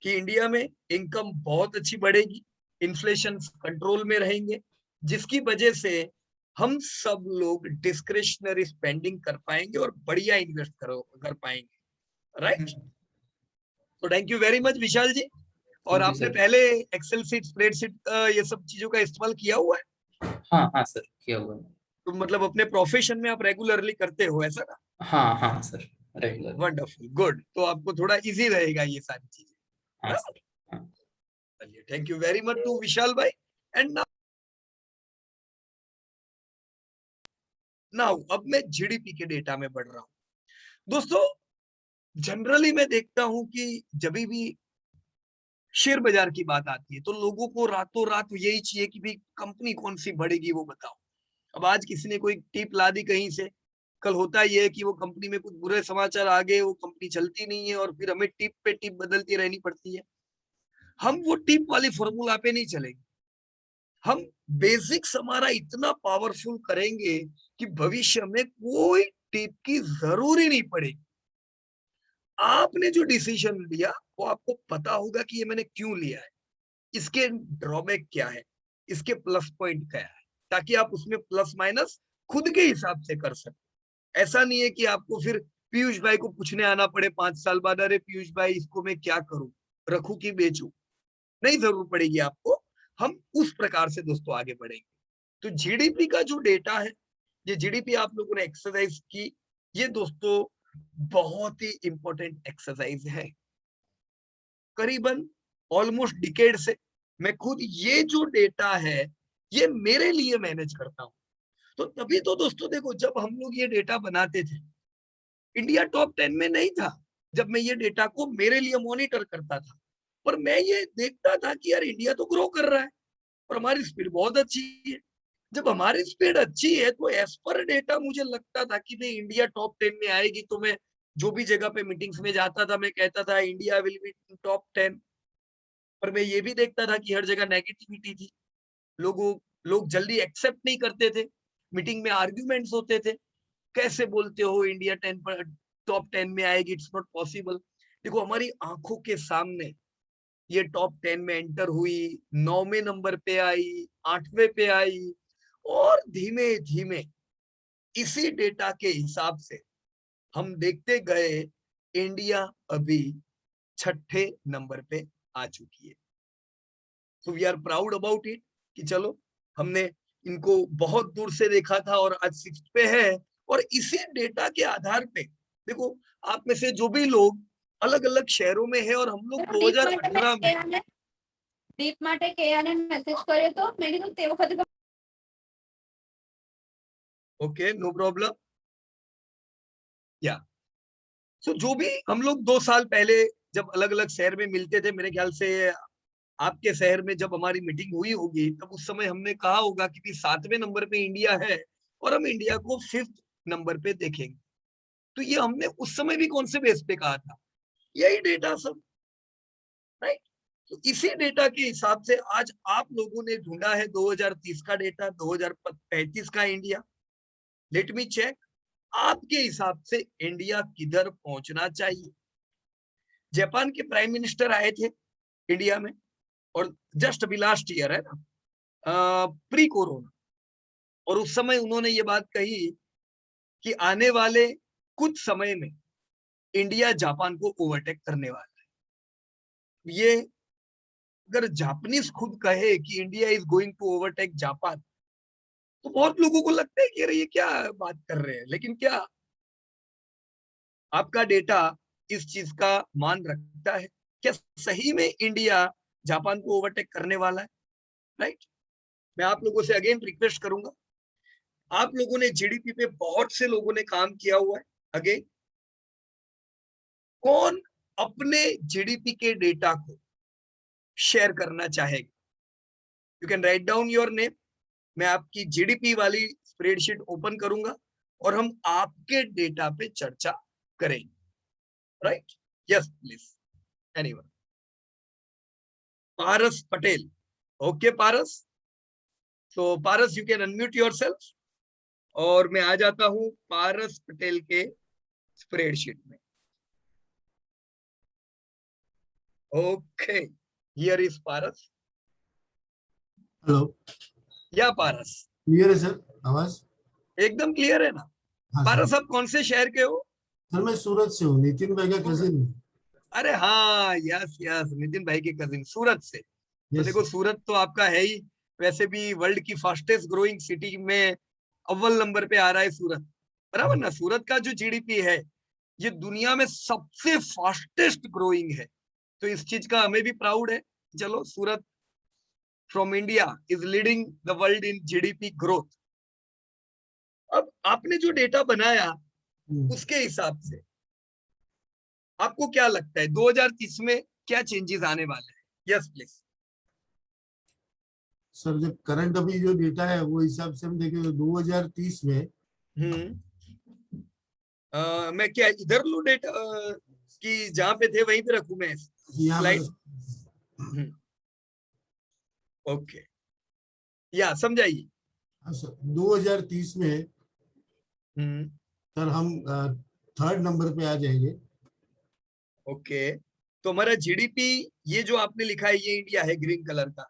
कि इंडिया में इनकम बहुत अच्छी बढ़ेगी, इन्फ्लेशन कंट्रोल में रहेंगे, जिसकी वजह से हम सब लोग डिस्क्रिशनरी स्पेंडिंग कर पाएंगे और बढ़िया इन्वेस्ट कर पाएंगे, राइट? तो थैंक यू वेरी मच विशाल जी। और थैंक यू आपने सर। पहले एक्सेल सीट, स्प्रेडशीट, ये सब चीजों का इस्तेमाल किया हुआ है? हाँ हाँ सर, किया हुआ है। तो मतलब अपने प्रोफेशन में आप रेगुलरली करते हो ऐसा ना? हाँ हाँ सर, रेगुलर। Wonderful, good. तो आपको थोड़ा इजी रहेगा ये सारी चीजें, हाँ बराबर? सर। हाँ। चलिए, thank you very much to Vishal भाई। एंड नाउ अब मैं जीडीपी के डेटा में बढ़ रहा हूँ। दोस्तों, जनरली मैं देखता हूं कि जब भी शेयर बाजार की बात आती है तो लोगों को रातों रात यही चाहिए कि भाई कंपनी कौन सी बढ़ेगी वो बताओ। अब आज किसी ने कोई टिप ला दी कहीं से, कल होता ये है कि वो कंपनी में कुछ बुरे समाचार आ गए, वो कंपनी चलती नहीं है और फिर हमें टिप पे टिप बदलती रहनी पड़ती है। हम वो टिप वाली फॉर्मूला पे नहीं चलेंगे, हम बेसिक्स हमारा इतना पावरफुल करेंगे कि भविष्य में कोई टिप की जरूरी नहीं पड़ेगी। आपने जो डिसीजन लिया वो आपको पता होगा कि ये मैंने क्यों लिया है, इसके ड्रॉबैक क्या है, इसके प्लस पॉइंट क्या है, ताकि आप उसमें प्लस माइनस खुद के हिसाब से कर सके। ऐसा नहीं है कि आपको फिर पीयूष भाई को पूछने आना पड़े 5 साल बाद, अरे पीयूष भाई इसको मैं क्या करूं, रखूं कि बेचूं? नहीं, जरूर पड़ेगी आपको। हम उस प्रकार से दोस्तों आगे बढ़ेंगे। तो जीडीपी का जो डेटा है, ये जीडीपी आप लोगों ने एक्सरसाइज की, ये दोस्तों बहुत ही इंपॉर्टेंट एक्सरसाइज है। करीबन ऑलमोस्ट डिकेड से मैं खुद ये जो डेटा है ये मेरे लिए मैनेज करता हूं। तो तभी तो दोस्तों देखो, जब हम लोग ये डेटा बनाते थे, इंडिया टॉप 10 में नहीं था। जब मैं ये डेटा को मेरे लिए मॉनिटर करता था, पर मैं ये देखता था कि यार इंडिया तो ग्रो कर रहा है और हमारी स्पीड बहुत अच्छी है। जब हमारी स्पीड अच्छी है तो एज पर डेटा मुझे लगता था कि भाई इंडिया टॉप 10 में आएगी। तो मैं जो भी जगह पे मीटिंग्स में जाता था मैं कहता था इंडिया विल बी टॉप 10। पर मैं ये भी देखता था कि हर जगह नेगेटिविटी थी, लोगों लोग जल्दी एक्सेप्ट नहीं करते थे, मीटिंग में आर्ग्यूमेंट्स होते थे, कैसे बोलते हो इंडिया 10 पर टॉप 10 में आएगी, इट्स नॉट पॉसिबल। देखो हमारी आंखों के सामने ये टॉप 10 में एंटर हुई, 9वें नंबर पे आई, 8वें पे आई, और धीमे धीमे इसी डेटा के हिसाब से हम देखते गए इंडिया अभी 6ठे नंबर पे आ चुकी है। So we are proud about it कि चलो हमने इनको बहुत दूर से देखा था और आज 6th पे है। और इसी डेटा के आधार पे देखो, आप में से जो भी लोग अलग अलग शहरों में है, और हम लोग 2018 में દીપ માટે કેયાને મેસેજ કર્યો તો મેં કીધું તે વખતે ओके, नो प्रॉब्लम। या सो जो भी हम लोग 2 साल पहले जब अलग अलग शहर में मिलते थे, मेरे ख्याल से आपके शहर में जब हमारी मीटिंग हुई होगी तब उस समय हमने कहा होगा कि 7वें नंबर पे इंडिया है और हम इंडिया को 5th नंबर पे देखेंगे। तो ये हमने उस समय भी कौन से बेस पे कहा था? यही डेटा सब, राइट? तो इसी डेटा के हिसाब से आज आप लोगों ने ढूंढा है 2030 का डेटा, 2035 का इंडिया। लेट मी चेक, आपके हिसाब से इंडिया किधर पहुंचना चाहिए? जापान के प्राइम मिनिस्टर आए थे इंडिया में, और जस्ट अभी लास्ट ईयर है ना, प्री कोरोना, और उस समय उन्होंने ये बात कही कि आने वाले कुछ समय में इंडिया जापान को ओवरटेक करने वाला है। ये अगर जापानीज खुद कहे कि India is going to overtake Japan, तो बहुत लोगों को लगता है कि अरे ये क्या बात कर रहे हैं, लेकिन क्या आपका डेटा इस चीज का मान रखता है? क्या सही में इंडिया जापान को ओवरटेक करने वाला है? राइट। मैं आप लोगों से अगेन रिक्वेस्ट करूंगा, आप लोगों ने जीडीपी पे बहुत से लोगों ने काम किया हुआ है। अगेन, कौन अपने जीडीपी के डेटा को शेयर करना चाहेगा? You can write down your name. मैं आपकी जीडीपी वाली स्प्रेडशीट ओपन करूंगा और हम आपके डेटा पे चर्चा करेंगे। Right, yes please, anyone. Paras Patel, okay Paras, so Paras you can unmute yourself, और मैं आ जाता हूं पारस पटेल के स्प्रेडशीट में। Okay, here is Paras. Hello, या पारस, क्लियर है सर आवाज? एकदम क्लियर है ना? हाँ पारस, सर। आप कौन से शहर के हो? सर मैं सूरत से हूँ, नितिन भाई का कजिन हूँ। अरे हाँ, यस यस, नितिन भाई के कजिन, सूरत से। तो यस देखो, सर। सूरत तो आपका है ही, वैसे भी वर्ल्ड की फास्टेस्ट ग्रोइंग सिटी में अव्वल नंबर पे आ रहा है सूरत, बराबर ना? सूरत का जो जीडीपी है ये दुनिया में सबसे फास्टेस्ट ग्रोइंग है, तो इस चीज का हमें भी प्राउड है। चलो, Surat from India is leading the world in GDP growth. अब आपने जो डेटा बनाया उसके हिसाब से आपको क्या लगता है 2030 में क्या चेंजेस आने वाले हैं? Yes please. सर जो करंट अभी जो डेटा है वो हिसाब से हम देखें तो 2030 में मैं क्या इधर लू डेटा कि जहां पे थे वहीं पे रखूं मैं यहाँ स्लाइड? पर ओके, या समझाइए। हाँ सर, 2030 में सर हम थर्ड नंबर पे आ जाएंगे। ओके, तो हमारा जीडीपी ये जो आपने लिखा है ये इंडिया है ग्रीन कलर का,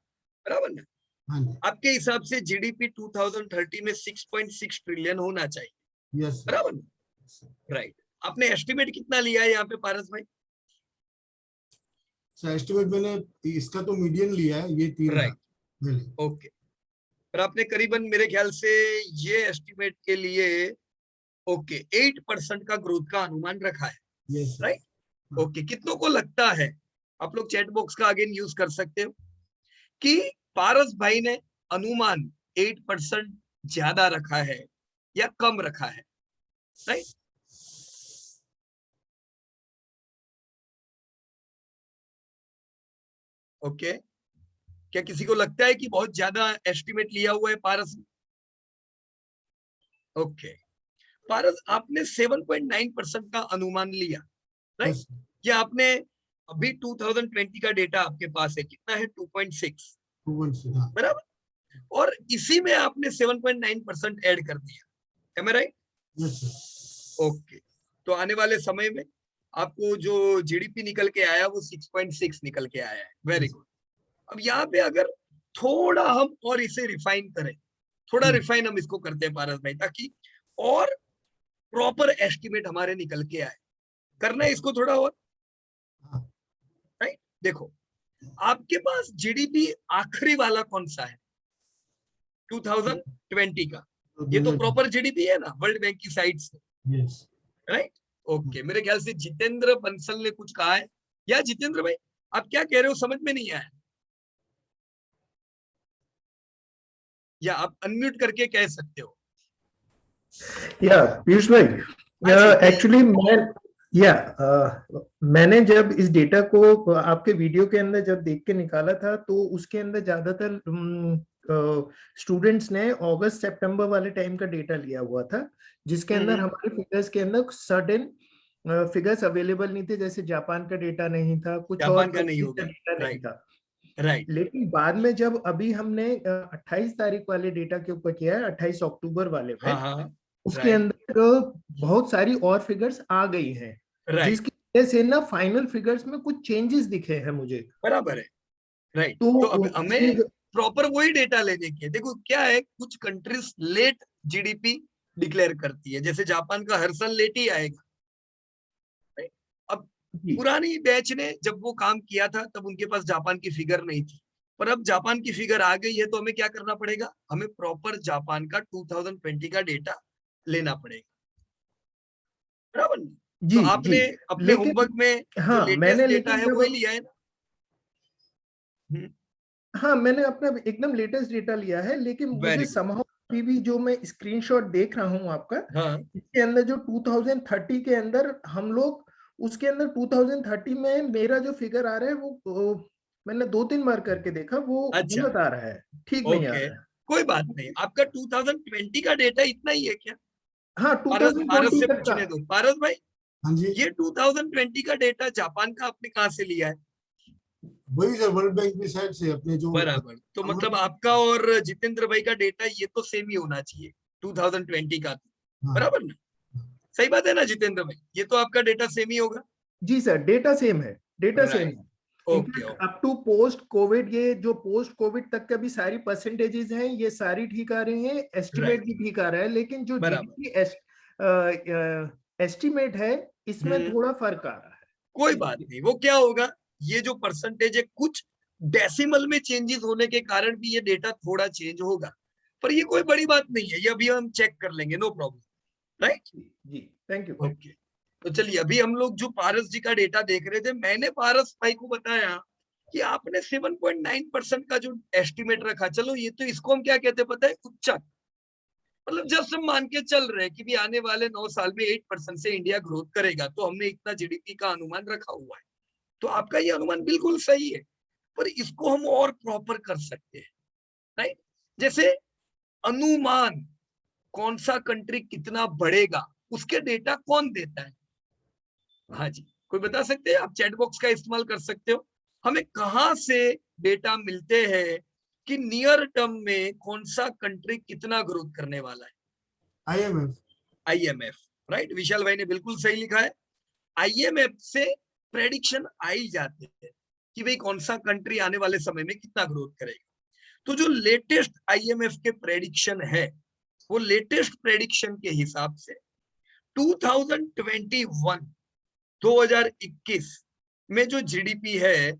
बराबर ना? हाँ जी। आपके हिसाब से जीडीपी 2030 में 6.6 ट्रिलियन होना चाहिए, यस सर। बराबर ना? राइट। आपने एस्टिमेट कितना लिया है यहाँ पे पारस भाई? सर एस्टिमेट मैंने इसका तो मीडियन लिया है, ये 3 राइट, का। ओके। पर आपने करीबन मेरे ख्याल से ये एस्टिमेट के लिए ओके 8% का ग्रोथ का अनुमान रखा है, यस सर। राइट? ओके, कितनों को लगता है, आप लोग चैट बॉक्स का अगेन यूज कर सकते हो, कि पारस भाई ने अनुमान 8% ज्यादा रखा है या कम रखा है? Right, okay. क्या किसी को लगता है कि बहुत ज्यादा एस्टिमेट लिया हुआ है पारस? ओके, पारस आपने 7.9% का अनुमान लिया, राइट? यस या आपने अभी 2020 का डेटा आपके पास है, कितना है? 2.6, 2.6। हाँ बराबर? और इसी में आपने 7.9% ऐड कर दिया, एम आई राइट? Yes sir. ओके, तो आने वाले समय में आपको जो जीडीपी निकल के आया वो 6.6 निकल के आया है, वेरी गुड। अब यहाँ पे अगर थोड़ा हम और इसे रिफाइन करें, थोड़ा रिफाइन हम इसको करते हैं पारस भाई, ताकि और प्रॉपर एस्टिमेट हमारे निकल के आए। करना है इसको थोड़ा और, हाँ। राइट? देखो, आपके पास जीडीपी आखिरी वाला कौन सा है? 2020 का, ये तो प्रॉपर जीडीपी है ना वर्ल्ड बैंक की साइड से, यस। राइट? ओके, मेरे ख्याल से जितेंद्र बंसल ने कुछ कहा है, या जितेंद्र भाई आप क्या कह रहे हो समझ में नहीं आया, या आप अनम्यूट करके कह सकते हो? या पीयूष भाई, हाँ जी, एक्चुअली मैंने जब इस डेटा को आपके वीडियो के अंदर जब देख के निकाला था, तो उसके अंदर ज्यादातर स्टूडेंट्स ने अगस्त सितंबर वाले टाइम का डेटा लिया हुआ था, जिसके अंदर हमारे फिगर्स के अंदर सर्टेन फिगर्स अवेलेबल नहीं थे, जैसे जापान का डेटा नहीं था, कुछ और जापान का नहीं होगा, डेटा नहीं राइट था। राइट। लेकिन बाद में जब अभी हमने 28 तारीख वाले डेटा के ऊपर किया है, 28 अक्टूबर वाले में, हाँ हाँ, उसके अंदर बहुत सारी और फिगर्स आ गई हैं, राइट, जिसकी वजह से ना फाइनल फिगर्स में कुछ चेंजेस दिखे हैं मुझे। बराबर है। राइट। तो तो अब हमें उसके प्रॉपर वही डेटा लेने की है। देखो क्या है, कुछ कंट्रीज लेट जीडीपी डिक्लेयर करती है, जैसे जापान का हर साल लेट ही आएगा। राइट। अब जी पुरानी बैच ने जब वो काम किया था तब उनके पास जापान की फिगर नहीं थी, पर अब जापान की फिगर आ गई है, तो हमें क्या करना पड़ेगा, हमें प्रॉपर जापान का 2020 का डेटा लेना पड़ेगा, बराबर ना? तो जी जी। आपने अपने लेकिन होमवर्क में जो हाँ लेटेस्ट मैंने, डेटा लेकिन है जब वही लिया है ना? हाँ मैंने अपना एकदम लेटेस्ट डेटा लिया है, लेकिन मुझे वेरी गुड। समहाउ अभी भी जो मैं स्क्रीनशॉट देख रहा हूँ आपका, हाँ इसके अंदर जो 2030 के अंदर हम लोग, उसके अंदर 2030 में मेरा जो फिगर आ रहा है वो मैंने 2-3 बार करके देखा, वो अच्छा, गलत आ रहा है, ठीक नहीं आ ओके, रहा है। कोई बात नहीं। आपका 2020 का डेटा इतना ही है क्या? हाँ पारस पारस 2020 से तक का। पूछने दो। पारस भाई, हाँ जी, ये 2020 का डेटा जापान का आपने कहाँ से लिया है? वही सर वर्ल्ड बैंक की साइड से अपने जो बराबर, तो मतलब आपका और जितेंद्र भाई का डेटा ये तो सेम ही होना चाहिए 2020 का, हाँ, बराबर ना? सही बात है ना जितेंद्र भाई, ये तो आपका डेटा सेम ही होगा। जी सर, डेटा सेम है, डेटा सेम राइट, है। Okay in fact okay, up to post Covid, ये जो पोस्ट कोविड तक का भी सारी परसेंटेजेस हैं, ये सारी ठीक आ रही हैं, एस्टिमेट राइट, भी ठीक आ रहा है, लेकिन जो बराबर। जीडीपी एस्टिमेट है, इसमें थोड़ा फर्क आ रहा कोई बात है। नहीं, वो क्या होगा, ये जो परसेंटेज है कुछ डेसिमल में चेंजेस होने के कारण भी ये डेटा थोड़ा चेंज होगा, पर ये कोई बड़ी बात नहीं है, ये अभी हम चेक कर लेंगे, नो प्रॉब्लम। राइट, जी थैंक यू। ओके। तो चलिए, अभी हम लोग जो पारस जी का डेटा देख रहे थे, मैंने पारस भाई को बताया कि आपने 7.9% का जो एस्टिमेट रखा, चलो ये तो, इसको हम क्या कहते हैं पता है, उच्चक। मतलब जब सब मान के चल रहे हैं कि भी आने वाले 9 साल में 8% से इंडिया ग्रोथ करेगा, तो हमने इतना जीडीपी का अनुमान रखा हुआ है, तो आपका ये अनुमान बिल्कुल सही है, पर इसको हम और प्रॉपर कर सकते हैं। राइट, जैसे अनुमान कौन सा कंट्री कितना बढ़ेगा, उसके डेटा कौन देता है? हाँ जी, कोई बता सकते हैं? आप चैट बॉक्स का इस्तेमाल कर सकते हो। हमें कहां से डेटा मिलते हैं कि नियर टर्म में कौन सा कंट्री कितना ग्रोथ करने वाला है? IMF। आईएमएफ। राइट, विशाल भाई ने बिल्कुल सही लिखा है। आईएमएफ से प्रेडिक्शन आ ही जाते हैं कि भाई कौन सा कंट्री आने वाले समय में कितना ग्रोथ करेगा। तो जो लेटेस्ट आईएमएफ के प्रेडिक्शन है, वो लेटेस्ट प्रेडिक्शन के हिसाब से 2021 2021 में जो जीडीपी है,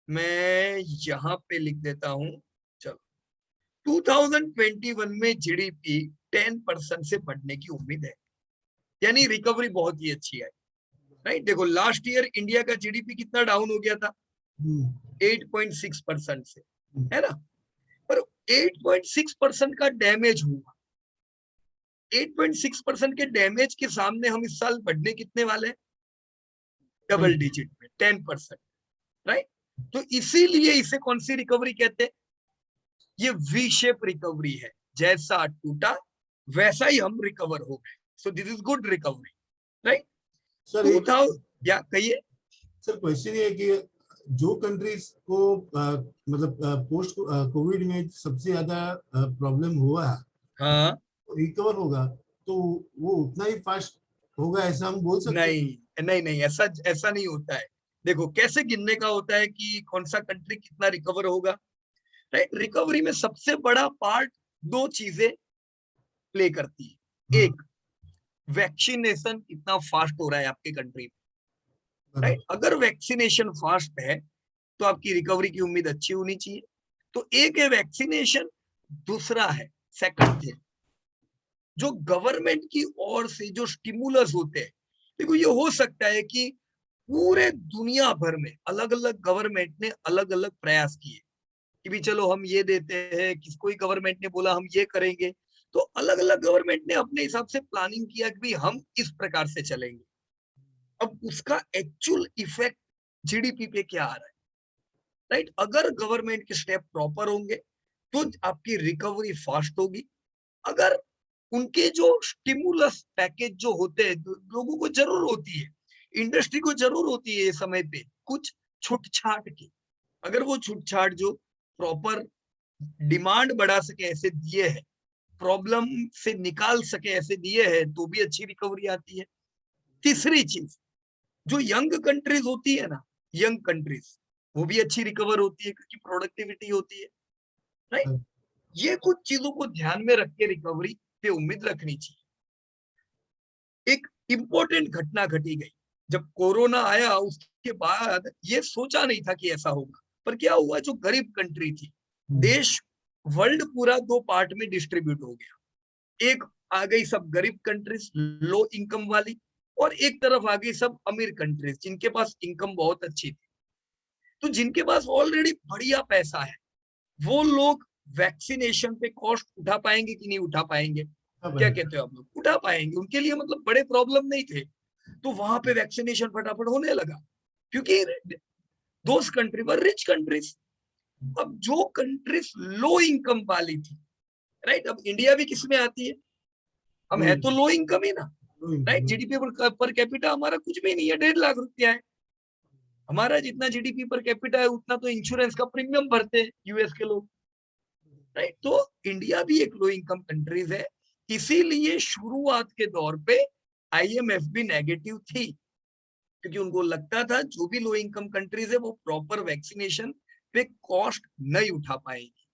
मैं यहां पे लिख देता हूं, चलो, 2021 में जीडीपी 10% से बढ़ने की उम्मीद है, यानी रिकवरी बहुत ही अच्छी है। राइट, देखो लास्ट ईयर इंडिया का जीडीपी कितना डाउन हो गया था, 8.6% से, है ना? पर 8.6% का डैमेज हुआ, 8.6% के डैमेज के सामने हम इस साल बढ़ने कितने वाले हैं? डबल डिजिट में, 10%। राइट, तो इसीलिए इसे कौन सी रिकवरी कहते हैं? ये वी शेप रिकवरी है, जैसा टूटा वैसा ही हम रिकवर हो गए, so this is good recovery. Right, sir 2000, या कहिए। सर क्वेश्चन ये है कि जो कंट्रीज को मतलब पोस्ट कोविड में सबसे ज्यादा प्रॉब्लम हुआ है, हाँ, रिकवर होगा, तो वो उतना ही फास्ट होगा, ऐसा हम बोल सकते हैं? नहीं नहीं नहीं, ऐसा ऐसा नहीं होता है। देखो कैसे गिनने का होता है कि कौन सा कंट्री कितना रिकवर होगा। राइट, रिकवरी में सबसे बड़ा पार्ट दो चीजें प्ले करती है। हाँ, एक, वैक्सीनेशन कितना फास्ट हो रहा है आपके कंट्री में। राइट, बराबर। अगर वैक्सीनेशन फास्ट है तो आपकी रिकवरी की उम्मीद अच्छी होनी चाहिए। तो एक है वैक्सीनेशन, दूसरा है, सेकंड थिंग, जो गवर्नमेंट की ओर से जो स्टिमुलस होते हैं। देखो ये हो सकता है कि पूरे दुनिया भर में अलग अलग गवर्नमेंट ने अलग अलग प्रयास किए कि भी चलो हम ये देते हैं, किस कोई गवर्नमेंट ने बोला हम ये करेंगे, तो अलग अलग गवर्नमेंट ने अपने हिसाब से प्लानिंग किया कि भी हम इस प्रकार से चलेंगे। अब उसका एक्चुअल इफेक्ट जीडीपी पे क्या आ रहा है? राइट, अगर गवर्नमेंट के स्टेप प्रॉपर होंगे तो आपकी रिकवरी फास्ट होगी। अगर उनके जो स्टिमुलस पैकेज जो होते हैं, लोगों को जरूर होती है, इंडस्ट्री को जरूर होती है ये समय पे कुछ छूट छाट की, अगर वो छूट छाट जो प्रॉपर डिमांड बढ़ा सके ऐसे दिए हैं, प्रॉब्लम से निकाल सके ऐसे दिए हैं, तो भी अच्छी रिकवरी आती है। तीसरी चीज, जो यंग कंट्रीज होती है ना, यंग कंट्रीज, वो भी अच्छी रिकवर होती है क्योंकि प्रोडक्टिविटी होती है, राइट। ये कुछ चीजों को ध्यान में रख के रिकवरी पे उम्मीद रखनी चाहिए। एक इंपॉर्टेंट घटना घटी गई जब कोरोना आया, उसके बाद ये सोचा नहीं था कि ऐसा होगा, पर क्या हुआ, जो गरीब कंट्री थी, देश वर्ल्ड पूरा दो पार्ट में डिस्ट्रीब्यूट हो गया। एक आ गई सब गरीब कंट्रीज, लो इनकम वाली, और एक तरफ आ गई सब अमीर कंट्रीज जिनके पास इनकम बहुत अच्छी थी। तो जिनके पास ऑलरेडी बढ़िया पैसा है, वो लोग वैक्सीनेशन पे कॉस्ट उठा पाएंगे कि नहीं उठा पाएंगे? क्या कहते हो आप लोग? उठा पाएंगे, उनके लिए मतलब बड़े प्रॉब्लम नहीं थे। तो वहां पे वैक्सीनेशन फटाफट होने लगा क्योंकि दोस कंट्री वर रिच कंट्रीज। अब जो कंट्रीज लो इनकम वाली थी, राइट, अब इंडिया भी किस में आती है? हम है तो लो इनकम ही ना, राइट। जीडीपी पर कैपिटा हमारा कुछ भी नहीं है, 1.5 लाख रुपया है हमारा। जितना जीडीपी पर कैपिटा है उतना तो इंश्योरेंस का प्रीमियम भरते हैं यूएस के लोग, राइट। तो इंडिया भी एक लो इनकम कंट्रीज है, इसीलिए शुरुआत के दौर पे आईएमएफ भी नेगेटिव थी क्योंकि उनको लगता था जो भी लो इनकम कंट्रीज है वो प्रॉपर वैक्सीनेशन पे कॉस्ट नहीं उठा पाएगी,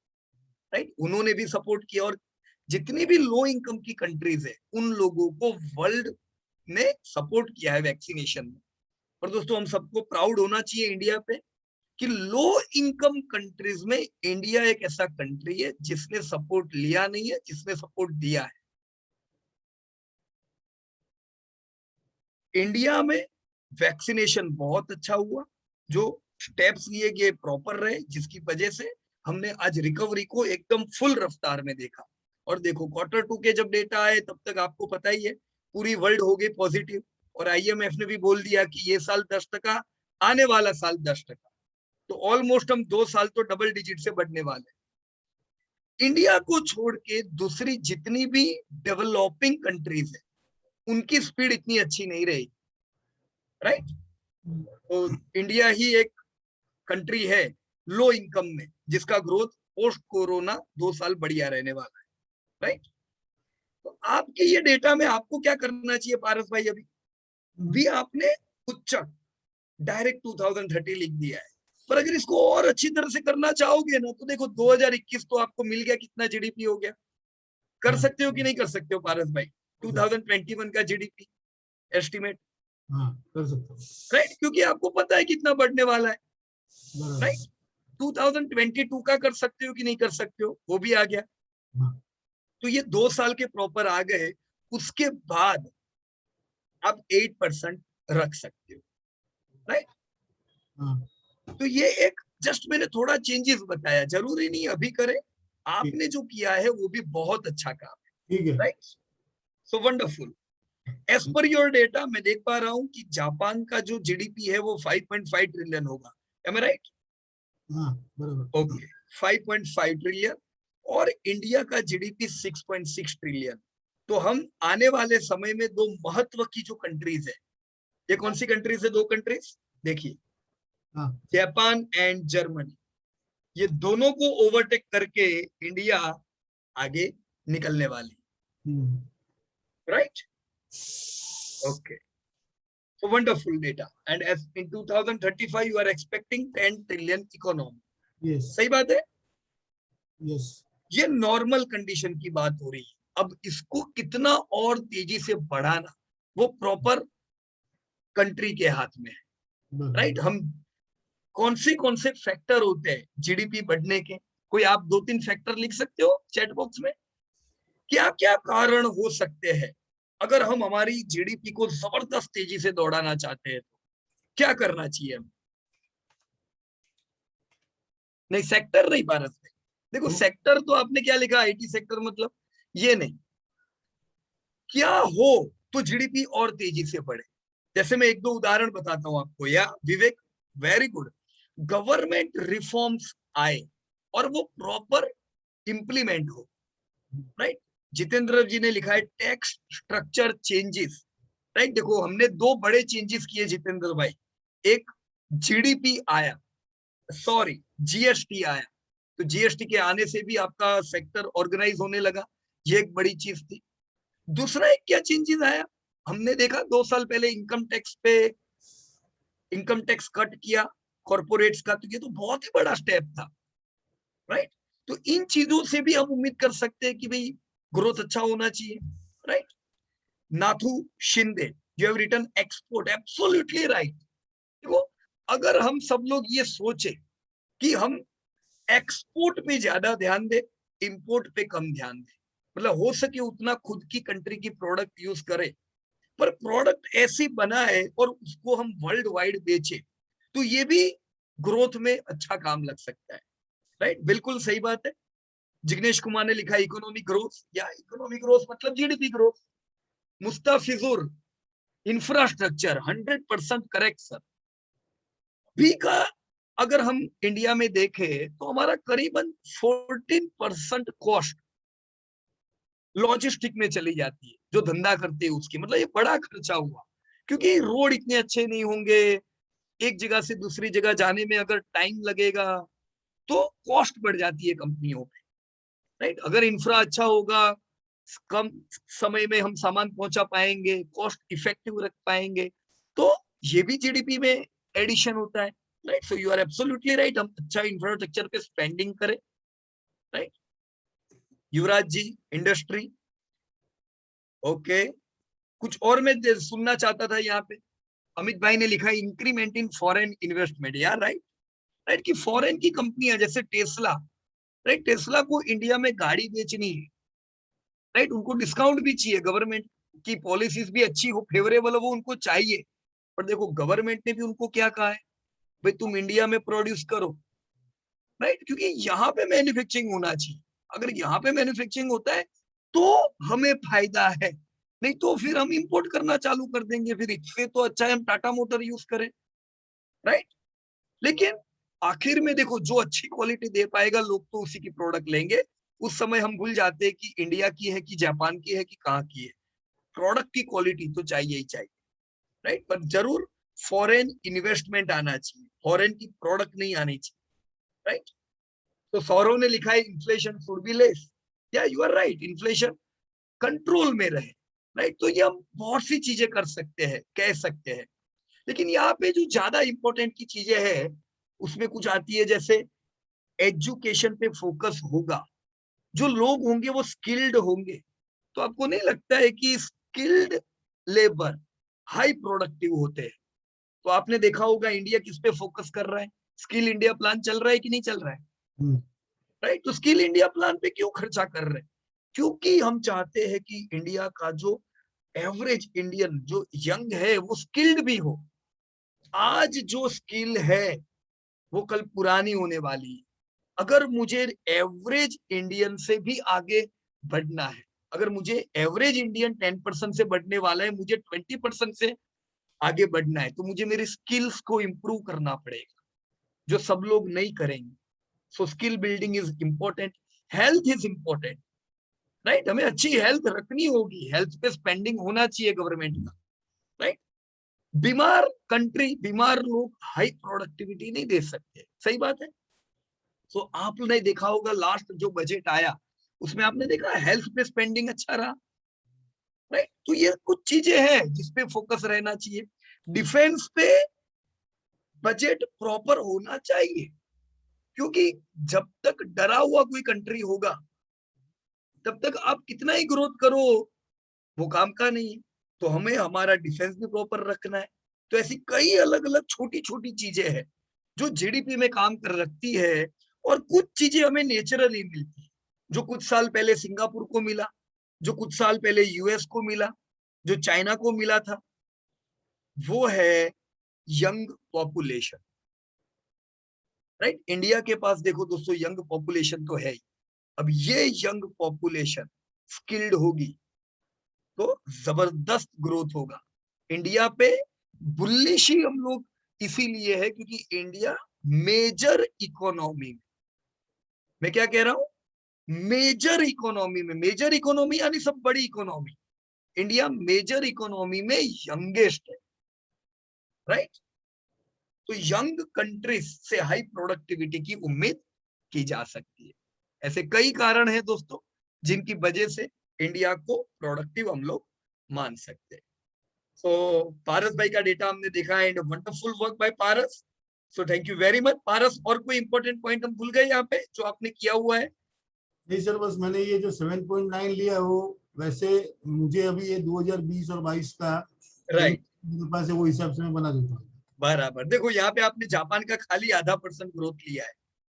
राइट। उन्होंने भी सपोर्ट किया और जितनी भी लो इनकम की कंट्रीज है उन लोगों को वर्ल्ड ने सपोर्ट किया है वैक्सीनेशन में। और दोस्तों, हम सबको प्राउड होना चाहिए इंडिया पे कि लो इनकम कंट्रीज में इंडिया एक ऐसा कंट्री है जिसने सपोर्ट लिया नहीं है, जिसने सपोर्ट दिया है। इंडिया में वैक्सीनेशन बहुत अच्छा हुआ, जो स्टेप्स लिए गए प्रॉपर रहे, जिसकी वजह से हमने आज रिकवरी को एकदम फुल रफ्तार में देखा। और देखो, Q2 के जब डेटा आए तब तक आपको पता ही है पूरी वर्ल्ड हो गई पॉजिटिव, और आईएमएफ ने भी बोल दिया कि ये साल 10%, आने वाला साल 10%। तो ऑलमोस्ट हम 2 साल तो डबल डिजिट से बढ़ने वाले। इंडिया को छोड़ के दूसरी जितनी भी डेवलपिंग कंट्रीज है उनकी स्पीड इतनी अच्छी नहीं रही, राइट। तो इंडिया ही एक कंट्री है लो इनकम में जिसका ग्रोथ पोस्ट कोरोना 2 साल बढ़िया रहने वाला है, राइट। तो आपके ये डेटा में आपको क्या करना चाहिए पारस भाई? अभी भी आपने उच्चक डायरेक्ट 2030 लिख दिया है, पर अगर इसको और अच्छी तरह से करना चाहोगे ना तो देखो 2021 तो आपको मिल गया, कितना जीडीपी हो गया? कर सकते हो कि नहीं कर सकते हो पारस भाई 2021 का जीडीपी एस्टिमेट? कर सकते हो, राइट, क्योंकि आपको पता है कितना बढ़ने वाला है, राइट। 2022 का कर सकते हो कि नहीं कर सकते हो? वो भी आ गया। तो ये 2 साल के प्रॉपर आ गए, उसके बाद आप 8% रख सकते हो, राइट। तो ये एक जस्ट मैंने थोड़ा चेंजेस बताया, जरूरी नहीं अभी करें, आपने जो किया है वो भी बहुत अच्छा काम है, ठीक है, right. So wonderful. As per your data मैं देख पा रहा हूं कि जापान का जो जीडीपी है वो 5.5 ट्रिलियन होगा, एम आई राइट? बराबर। ओके, 5.5 ट्रिलियन, और इंडिया का जीडीपी 6.6 ट्रिलियन। तो हम आने वाले समय में दो महत्व की जो कंट्रीज है, ये कौन सी कंट्रीज है? 2 कंट्रीज देखिए, जापान एंड जर्मनी, ये दोनों को ओवरटेक करके इंडिया आगे निकलने वाली, right. Okay, so wonderful data, and as in 2035 you are expecting 10 trillion economy. Yes, सही बात है, यस, ये नॉर्मल कंडीशन की बात हो रही है। अब इसको कितना और तेजी से बढ़ाना वो प्रॉपर कंट्री के हाथ में है, राइट। हम कौन से फैक्टर होते हैं जीडीपी बढ़ने के? कोई आप 2-3 फैक्टर लिख सकते हो चैट बॉक्स में? क्या क्या कारण हो सकते हैं अगर हम हमारी जीडीपी को जबरदस्त तेजी से दौड़ाना चाहते हैं? तो क्या करना चाहिए हमें? नहीं, सेक्टर नहीं भारत में, देखो सेक्टर तो आपने क्या लिखा, आईटी सेक्टर, मतलब ये नहीं। क्या हो तो जीडीपी और तेजी से बढ़े? जैसे मैं 1-2 उदाहरण बताता हूं आपको, या विवेक, वेरी गुड। गवर्नमेंट रिफॉर्म्स आए और वो प्रॉपर इंप्लीमेंट हो, राइट। जितेंद्र जी ने लिखा है टैक्स स्ट्रक्चर चेंजेस, राइट। देखो, हमने 2 बड़े चेंजेस किए जितेंद्र भाई। एक जीडीपी आया, सॉरी जीएसटी आया, तो जीएसटी के आने से भी आपका सेक्टर ऑर्गेनाइज होने लगा, ये एक बड़ी चीज थी। दूसरा एक क्या चेंजेस आया, हमने देखा 2 साल पहले इनकम टैक्स कट किया, कॉर्पोरेट्स का, तो ये तो बहुत ही बड़ा स्टेप था, राइट। तो इन चीजों से भी हम उम्मीद कर सकते हैं कि भाई ग्रोथ अच्छा होना चाहिए, right. Nathu Shinde, you have written export, absolutely right. देखो, अगर हम सब लोग ये सोचे कि हम एक्सपोर्ट पे ज्यादा ध्यान दे, इंपोर्ट पे कम ध्यान दे, मतलब हो सके उतना खुद की कंट्री की प्रोडक्ट यूज करे, पर प्रोडक्ट ऐसी बनाए और उसको हम वर्ल्ड वाइड बेचे, तो ये भी ग्रोथ में अच्छा काम लग सकता है, राइट। बिल्कुल सही बात है। जिग्नेश कुमार ने लिखा इकोनॉमिक ग्रोथ, या इकोनॉमिक ग्रोथ मतलब GDP growth. Mustafizur, infrastructure, 100% correct sir. भी का अगर हम इंडिया में देखें तो हमारा करीबन 14% कॉस्ट लॉजिस्टिक में चली जाती है, जो धंधा करते हैं उसकी, मतलब ये बड़ा खर्चा हुआ, क्योंकि रोड इतने अच्छे नहीं होंगे, एक जगह से दूसरी जगह जाने में अगर टाइम लगेगा तो कॉस्ट बढ़ जाती है कंपनियों पे, राइट। अगर इंफ्रा अच्छा होगा, कम समय में हम सामान पहुंचा पाएंगे, कॉस्ट इफेक्टिव रख पाएंगे, तो ये भी जीडीपी में एडिशन होता है, right. So you are absolutely right, हम अच्छा इंफ्रास्ट्रक्चर पे स्पेंडिंग करें, right. Yuvraj ji, industry, okay. कुछ और मैं सुनना चाहता था यहाँ पे। अमित भाई ने लिखा इंक्रीमेंट इन फॉरेन इन्वेस्टमेंट, यार राइट, राइट, कि फॉरेन की कंपनियां जैसे टेस्ला, राइट, टेस्ला को इंडिया में गाड़ी बेचनी है, राइट, उनको डिस्काउंट भी चाहिए, गवर्नमेंट की पॉलिसीज भी अच्छी हो, फेवरेबल हो, वो उनको चाहिए। पर देखो, गवर्नमेंट ने भी उनको क्या कहा है, भाई तुम इंडिया में प्रोड्यूस करो, राइट, क्योंकि यहाँ पे मैन्युफैक्चरिंग होना चाहिए। अगर यहाँ पे मैन्युफैक्चरिंग होता है तो हमें फायदा है, नहीं तो फिर हम इंपोर्ट करना चालू कर देंगे, फिर इससे तो अच्छा है हम टाटा मोटर यूज करें, राइट। लेकिन आखिर में देखो, जो अच्छी क्वालिटी दे पाएगा लोग तो उसी की प्रोडक्ट लेंगे। उस समय हम भूल जाते हैं कि इंडिया की है कि जापान की है कि कहाँ की है, प्रोडक्ट की क्वालिटी तो चाहिए ही चाहिए, राइट। पर जरूर फॉरेन इन्वेस्टमेंट आना चाहिए, फॉरेन की प्रोडक्ट नहीं आनी चाहिए, राइट। तो सौरव ने लिखा है इन्फ्लेशन शुड बी लेस, या you are right, inflation control में रहे, राइट। तो ये हम बहुत सी चीजें कर सकते हैं, कह सकते हैं, लेकिन यहाँ पे जो ज्यादा इंपॉर्टेंट की चीजें हैं उसमें कुछ आती है, जैसे एजुकेशन पे फोकस होगा, जो लोग होंगे वो स्किल्ड होंगे, तो आपको नहीं लगता है कि स्किल्ड लेबर हाई प्रोडक्टिव होते हैं? तो आपने देखा होगा इंडिया किस पे फोकस कर रहा है, स्किल इंडिया प्लान चल रहा है कि नहीं चल रहा है, राइट। तो स्किल इंडिया प्लान पे क्यों खर्चा कर रहे हैं? क्योंकि हम चाहते हैं कि इंडिया का जो एवरेज इंडियन जो यंग है वो स्किल्ड भी हो। आज जो स्किल है वो कल पुरानी होने वाली है। अगर मुझे एवरेज इंडियन से भी आगे बढ़ना है, अगर मुझे एवरेज इंडियन 10% से बढ़ने वाला है, मुझे 20% से आगे बढ़ना है, तो मुझे मेरी स्किल्स को इंप्रूव करना पड़ेगा, जो सब लोग नहीं करेंगे। So skill building is important, health is important, right. हमें अच्छी हेल्थ रखनी होगी, हेल्थ पे स्पेंडिंग होना चाहिए गवर्नमेंट का, राइट। बीमार कंट्री, बीमार लोग हाई प्रोडक्टिविटी नहीं दे सकते, सही बात है। तो आपने देखा होगा लास्ट जो बजट आया उसमें आपने देखा हेल्थ पे स्पेंडिंग अच्छा रहा, राइट। तो ये कुछ चीजें हैं जिसपे फोकस रहना चाहिए। डिफेंस पे बजट प्रॉपर होना चाहिए, क्योंकि जब तक डरा हुआ कोई कंट्री होगा तब तक आप कितना ही ग्रोथ करो वो काम का नहीं है। तो हमें हमारा डिफेंस भी प्रॉपर रखना है। तो ऐसी कई अलग अलग छोटी छोटी चीजें हैं जो जीडीपी में काम कर रखती है, और कुछ चीजें हमें नेचुरली मिलती है, जो कुछ साल पहले सिंगापुर को मिला, जो कुछ साल पहले यूएस को मिला, जो चाइना को मिला था, वो है यंग पॉपुलेशन, राइट। इंडिया के पास देखो दोस्तों यंग पॉपुलेशन तो है ही। अब ये यंग पॉपुलेशन स्किल्ड होगी तो जबरदस्त ग्रोथ होगा इंडिया पे। बुलिश ही हम लोग इसीलिए है क्योंकि इंडिया मेजर इकोनॉमी में, मैं क्या कह रहा हूं, मेजर इकोनॉमी में, मेजर इकोनॉमी यानी सब बड़ी इकोनॉमी, इंडिया मेजर इकोनॉमी में यंगेस्ट है, राइट। तो यंग कंट्रीज से हाई प्रोडक्टिविटी की उम्मीद की जा सकती है। ऐसे कई कारण हैं दोस्तों जिनकी वजह से इंडिया को प्रोडक्टिव हम लोग मान सकते हैं। तो पारस भाई का डेटा हमने देखा है, wonderful work by Paras. So thank you very much Paras. और कोई इंपॉर्टेंट पॉइंट हम भूल गए यहाँ पे जो आपने किया हुआ है? नहीं सर, बस मैंने ये जो 7.9 लिया वो वैसे मुझे अभी ये 2020 और 22 का राइट, मेरे पास है, वो हिसाब से मैं बना देता हूँ। बराबर। देखो यहाँ पे आपने जापान का खाली ½ % ग्रोथ लिया है,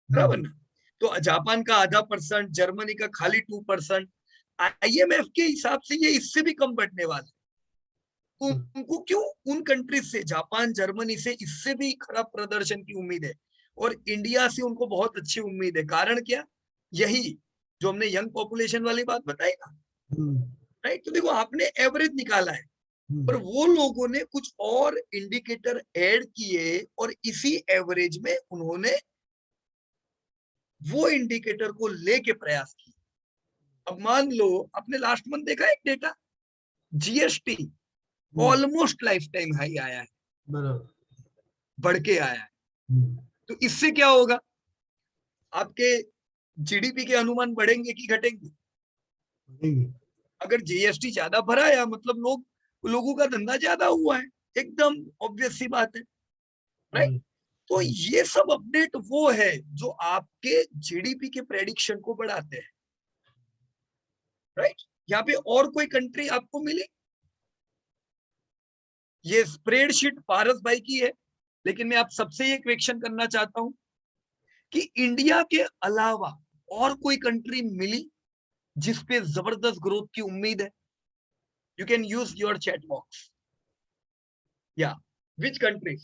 बराबर ना? तो जापान का ½%, जर्मनी का खाली 2%, IMF के हिसाब से ये इससे भी कम बढ़ने वाला है। तो उनको क्यों उन कंट्रीज से, जापान जर्मनी से इससे भी खराब प्रदर्शन की उम्मीद है, और इंडिया से उनको बहुत अच्छी उम्मीद है। कारण क्या? यही जो हमने यंग पॉपुलेशन वाली बात बताई ना, राइट? तो देखो आपने एवरेज निकाला है, पर वो लोगों ने कुछ और इंडिकेटर ऐड किए और इसी एवरेज में उन्होंने वो इंडिकेटर को लेके प्रयास किया। अब मान लो आपने लास्ट मंथ देखा एक data, GST almost life time high आया है, बराबर। बढ़ के आया है। तो इससे क्या होगा? आपके जीडीपी के अनुमान बढ़ेंगे कि घटेंगे? अगर जीएसटी ज्यादा भरा या मतलब लोगों का धंधा ज्यादा हुआ है, एकदम ऑब्वियस सी बात है, राइट? तो ये सब अपडेट वो है जो आपके जीडीपी के प्रेडिक्शन को बढ़ाते हैं, राइट? यहाँ पे और कोई कंट्री आपको मिली? ये स्प्रेडशीट पारस भाई की है, लेकिन मैं आप सबसे ये क्वेश्चन करना चाहता हूं कि इंडिया के अलावा और कोई कंट्री मिली जिसपे जबरदस्त ग्रोथ की उम्मीद है? You can use your chat box. या विच कंट्री?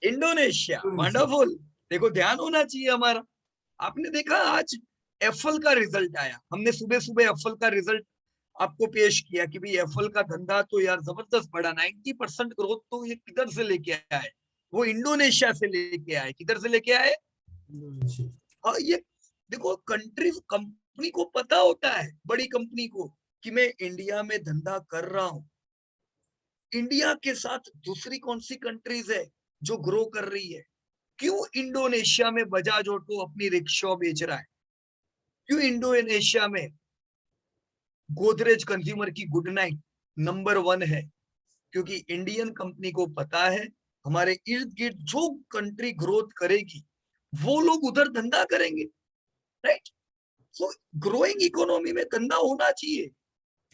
Indonesia, wonderful. देखो ध्यान होना चाहिए हमारा। आपने देखा आज एफएल का रिजल्ट आया, हमने सुबह सुबह एफएल का रिजल्ट आपको पेश किया कि भाई एफएल का धंधा तो यार जबरदस्त बढ़ा, 90% ग्रोथ तो ये किधर से लेके आया है? वो इंडोनेशिया से लेके आए। किधर से लेके आए? और ये देखो कंट्रीज, कंपनी को पता होता है, बड़ी कंपनी को, कि मैं इंडिया में धंधा कर रहा हूं। इंडिया के साथ दूसरी कौन सी कंट्रीज है जो ग्रो कर रही है? क्यों इंडोनेशिया में बजाज ऑटो अपनी रिक्शा बेच रहा है? क्यों इंडोनेशिया में गोदरेज कंज्यूमर की गुड नाइट नंबर 1 है? क्योंकि इंडियन कंपनी को पता है हमारे इर्द गिर्द जो कंट्री ग्रोथ करेगी वो लोग उधर धंधा करेंगे, राइट? सो ग्रोइंग इकोनॉमी में धंधा होना चाहिए।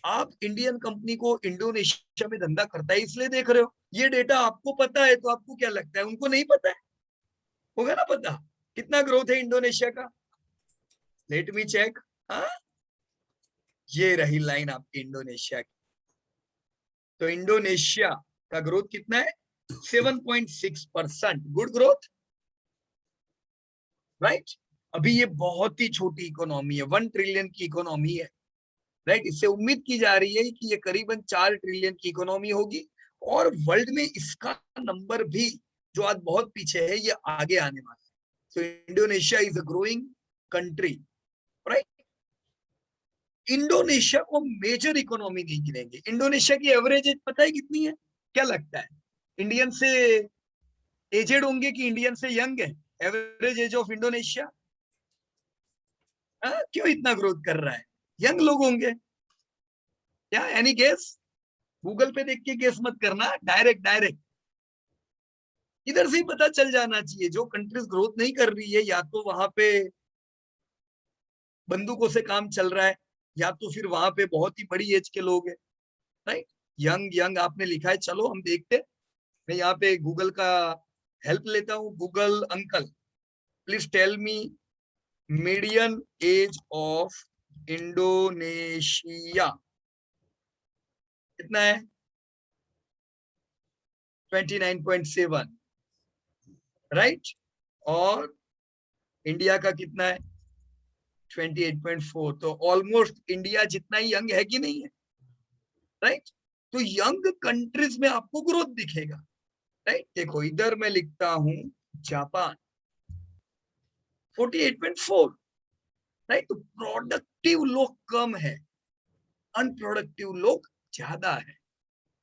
आप इंडियन कंपनी को इंडोनेशिया में धंधा करता है इसलिए देख रहे हो। ये डेटा आपको पता है, तो आपको क्या लगता है उनको नहीं पता है? होगा ना पता कितना ग्रोथ है इंडोनेशिया का? Let me check. हाँ, ये रही लाइन आपकी इंडोनेशिया की। तो इंडोनेशिया का ग्रोथ कितना है? 7.6%। Good growth, right? अभी ये बहुत ही छोटी इकोनॉमी है, 1 ट्रिलियन की इकोनॉमी है, राइट? इससे उम्मीद की जा रही है कि ये करीबन 4 ट्रिलियन की इकोनॉमी होगी, और वर्ल्ड में इसका नंबर भी जो आज बहुत पीछे है ये आगे आने वाला है। So Indonesia is a growing country, right? Indonesia को मेजर इकोनॉमी नहीं गिनेंगे। इंडोनेशिया की एवरेज एज पता है कितनी है? क्या लगता है? इंडियन से एजेड होंगे कि इंडियन से यंग है? एवरेज एज ऑफ इंडोनेशिया क्यों इतना ग्रोथ कर रहा है? यंग लोग होंगे क्या? Any guess? गूगल पे देख के गेस मत करना, डायरेक्ट इधर से ही पता चल जाना चाहिए। जो कंट्रीज ग्रोथ नहीं कर रही है, या तो वहां पे बंदूकों से काम चल रहा है, या तो फिर वहां पे बहुत ही बड़ी एज के लोग हैं, राइट? यंग आपने लिखा है, चलो हम देखते हैं। मैं यहाँ पे गूगल का हेल्प लेता हूँ। Google uncle, please tell me median age of Indonesia कितना है? 29.7, राइट? और इंडिया का कितना है? 28.4। तो ऑलमोस्ट इंडिया जितना ही यंग है कि नहीं है, राइट? तो यंग कंट्रीज में आपको ग्रोथ दिखेगा, राइट? देखो इधर मैं लिखता हूं जापान 48.4, राइट? तो प्रोडक्टिव लोग कम है, अनप्रोडक्टिव लोग ज्यादा है,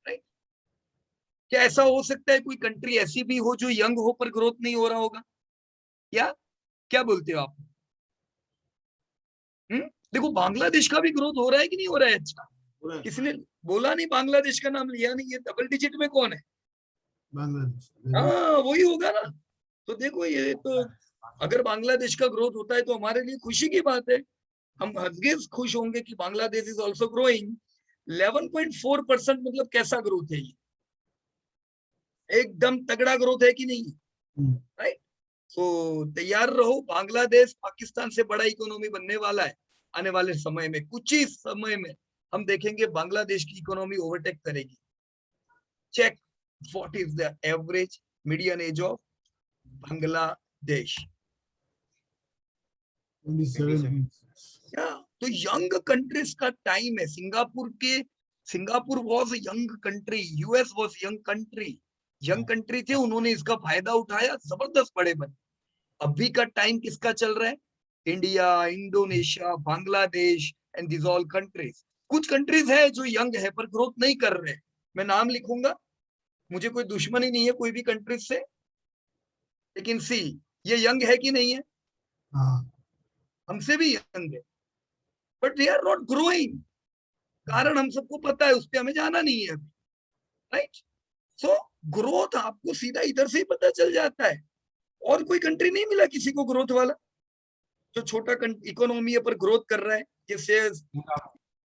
राइट? क्या ऐसा हो सकता है कोई कंट्री ऐसी भी हो जो यंग हो पर ग्रोथ नहीं हो रहा होगा? या क्या बोलते हो आप? देखो बांग्लादेश का भी ग्रोथ हो रहा है कि नहीं हो रहा है? अच्छा, किसी ने बोला नहीं, बांग्लादेश का नाम लिया नहीं। ये डबल डिजिट में कौन है? बांग्लादेश। हाँ वही होगा ना। तो देखो ये तो अगर बांग्लादेश का ग्रोथ होता है तो हमारे लिए खुशी की बात है, हम हरगिज खुश होंगे कि बांग्लादेश इज ऑल्सो ग्रोइंग। 11.4% मतलब कैसा ग्रोथ है ये, एकदम तगड़ा ग्रोथ है कि नहीं, राइट। तो तैयार रहो, बांग्लादेश पाकिस्तान से बड़ा इकोनॉमी बनने वाला है आने वाले समय में। कुछ ही समय में हम देखेंगे बांग्लादेश की इकोनॉमी ओवरटेक करेगी। Check what is the average median age of Bangladesh. 27। तो यंग कंट्रीज का टाइम है। Singapore was young country, US was young country, young country थे, उन्होंने इसका फायदा उठाया, जबरदस्त बड़े बने। अभी का टाइम किसका चल रहा है, India, Indonesia, Bangladesh and this all countries. कुछ कंट्रीज है जो यंग है पर ग्रोथ नहीं कर रहे, मैं नाम लिखूंगा, मुझे कोई दुश्मनी नहीं है कोई भी कंट्रीज से, लेकिन सी ये यंग है कि नहीं है, हमसे भी यंग है, but they are not growing. कारण हम सबको पता है, उस पर हमें जाना नहीं है अभी, राइट। सो ग्रोथ आपको सीधा इधर से ही पता चल जाता है। और कोई कंट्री नहीं मिला किसी को ग्रोथ वाला, जो छोटा इकोनॉमी है पर ग्रोथ कर रहा है। जैसे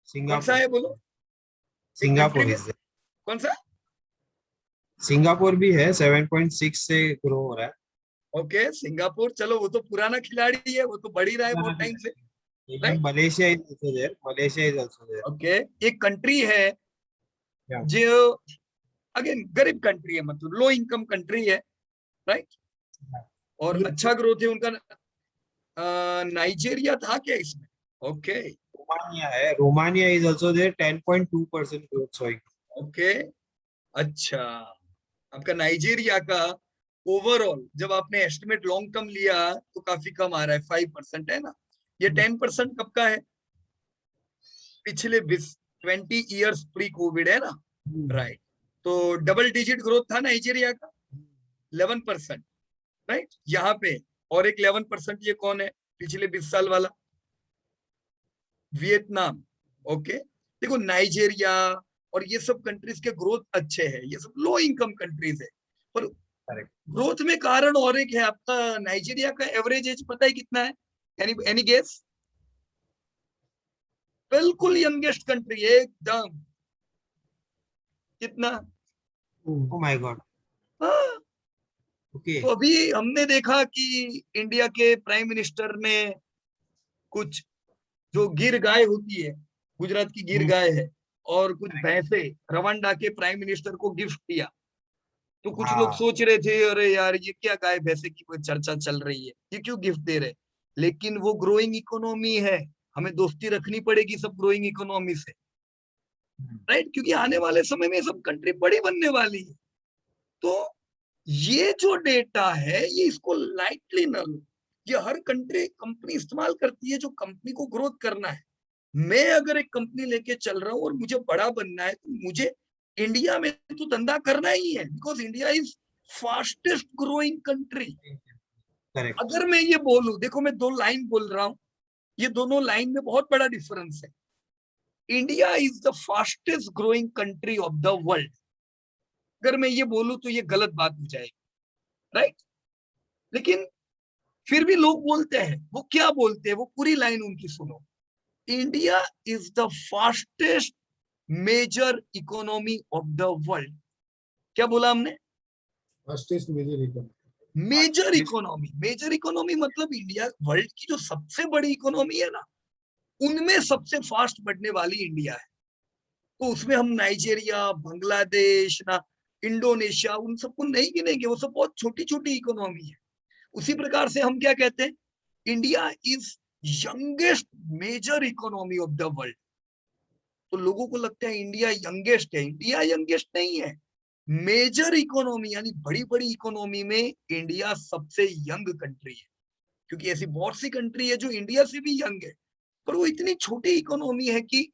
कौन सा है बोलो, सिंगापुर में कौन सा, सिंगापुर भी है, 7.6 से ग्रो हो रहा है। ओके सिंगापुर, चलो वो तो पुराना खिलाड़ी है, वो तो बढ़ ही रहा है बहुत टाइम से, right. Malaysia is also there, Malaysia is also there. Okay एक कंट्री है जो अगेन गरीब कंट्री है, मतलब लो इनकम कंट्री है, राइट, और अच्छा ग्रोथ है उनका। नाइजीरिया था क्या इसमें, ओके रोमानिया है, Romania is also there, 10.2% growth showing. Okay अच्छा, आपका नाइजीरिया का ओवरऑल जब आपने एस्टिमेट लॉन्ग टर्म लिया तो काफी कम आ रहा है, 5% है ना। ये 10% कब का है, पिछले 20 ईयर्स प्री कोविड है ना, राइट। तो डबल डिजिट ग्रोथ था नाइजीरिया का 11%, राइट यहाँ पे। और एक 11% ये कौन है पिछले 20 साल वाला, वियतनाम, ओके। देखो नाइजीरिया और ये सब कंट्रीज के ग्रोथ अच्छे हैं, ये सब लो इनकम कंट्रीज है, पर ग्रोथ में कारण और एक है आपका, नाइजीरिया का एवरेज एज पता है कितना है, एनी गेस, बिल्कुल यंगेस्ट कंट्री एकदम, कितना, ओह माय गॉड। हाँ। ओके। तो अभी हमने देखा कि इंडिया के प्राइम मिनिस्टर ने कुछ जो गिर गाय होती है, गुजरात की गिर गाय है, और कुछ भैंसे रवांडा के प्राइम मिनिस्टर को गिफ्ट दिया। तो कुछ लोग सोच रहे थे अरे यार ये क्या गाय भैंसे की कोई चर्चा चल रही है, ये क्यों गिफ्ट दे रहे, लेकिन वो ग्रोइंग इकोनॉमी है, हमें दोस्ती रखनी पड़ेगी सब ग्रोइंग इकोनॉमी से, राइट, क्योंकि आने वाले समय में सब कंट्री बड़ी बनने वाली है। तो ये जो डेटा है ये इसको लाइटली न लो, ये हर कंपनी इस्तेमाल करती है जो कंपनी को ग्रोथ करना है। मैं अगर एक कंपनी लेके चल रहा हूँ और मुझे बड़ा बनना है तो मुझे इंडिया में तो धंधा करना ही है, because India is fastest growing country. अगर मैं ये बोलूं, देखो मैं 2 लाइन बोल रहा हूं, ये दोनों लाइन में बहुत बड़ा डिफरेंस है। India is the fastest growing country of the world, अगर मैं ये बोलूं तो ये गलत बात हो जाएगी, राइट। लेकिन फिर भी लोग बोलते हैं, वो क्या बोलते हैं, वो पूरी लाइन उनकी सुनो। India is the fastest major economy of the world. क्या बोला हमने, fastest major economy. Major economy मतलब इंडिया वर्ल्ड की जो सबसे बड़ी इकोनॉमी है ना, उनमें सबसे फास्ट बढ़ने वाली इंडिया है। तो उसमें हम नाइजीरिया, बांग्लादेश ना, इंडोनेशिया, उन सबको नहीं गिनेंगे, वो सब बहुत छोटी छोटी इकोनॉमी है। उसी प्रकार से हम क्या कहते हैं, India is youngest major economy of the world. तो लोगों को लगता है इंडिया यंगेस्ट है, इंडिया यंगेस्ट नहीं है, मेजर इकोनॉमी यानी बड़ी बड़ी इकोनॉमी में इंडिया सबसे यंग कंट्री है। क्योंकि ऐसी बहुत सी कंट्री है जो इंडिया से भी यंग है, पर वो इतनी छोटी इकोनॉमी है कि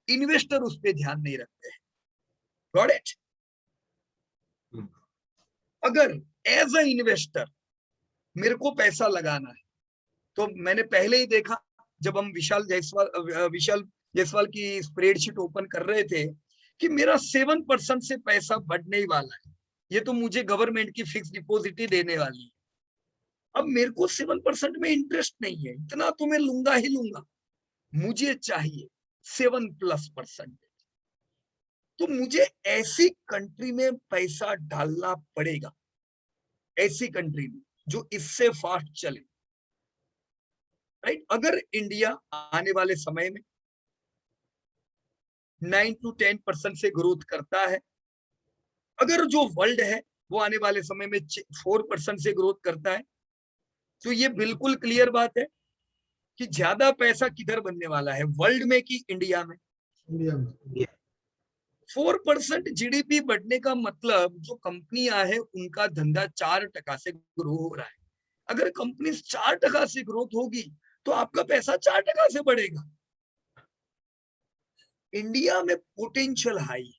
इन्वेस्टर उस पर ध्यान नहीं रखते हैं। Got it. अगर एज अ इन्वेस्टर मेरे को पैसा लगाना है तो मैंने पहले ही देखा, जब हम विशाल जायसवाल की स्प्रेडशीट ओपन कर रहे थे, कि मेरा 7% से पैसा बढ़ने ही वाला है। ये तो मुझे गवर्नमेंट की फिक्स डिपॉजिट ही देने वाली है। अब मेरे को 7% में इंटरेस्ट नहीं है, इतना तो मैं लूंगा ही लूंगा, मुझे चाहिए 7+%। तो मुझे ऐसी कंट्री में पैसा डालना पड़ेगा, ऐसी कंट्री में जो इससे फास्ट चले, राइट। अगर इंडिया आने वाले समय में 9 to 10% से ग्रोथ करता है, अगर जो वर्ल्ड है वो आने वाले समय में 4% से ग्रोथ करता है, तो ये बिल्कुल क्लियर बात है कि ज्यादा पैसा किधर बनने वाला है, वर्ल्ड में कि इंडिया में। इंडिया में 4% जीडीपी बढ़ने का मतलब जो कंपनियां हैं उनका धंधा 4% से ग्रो हो रहा है। अगर कंपनी 4% से ग्रोथ होगी तो आपका पैसा 4% से बढ़ेगा। इंडिया में पोटेंशियल हाई है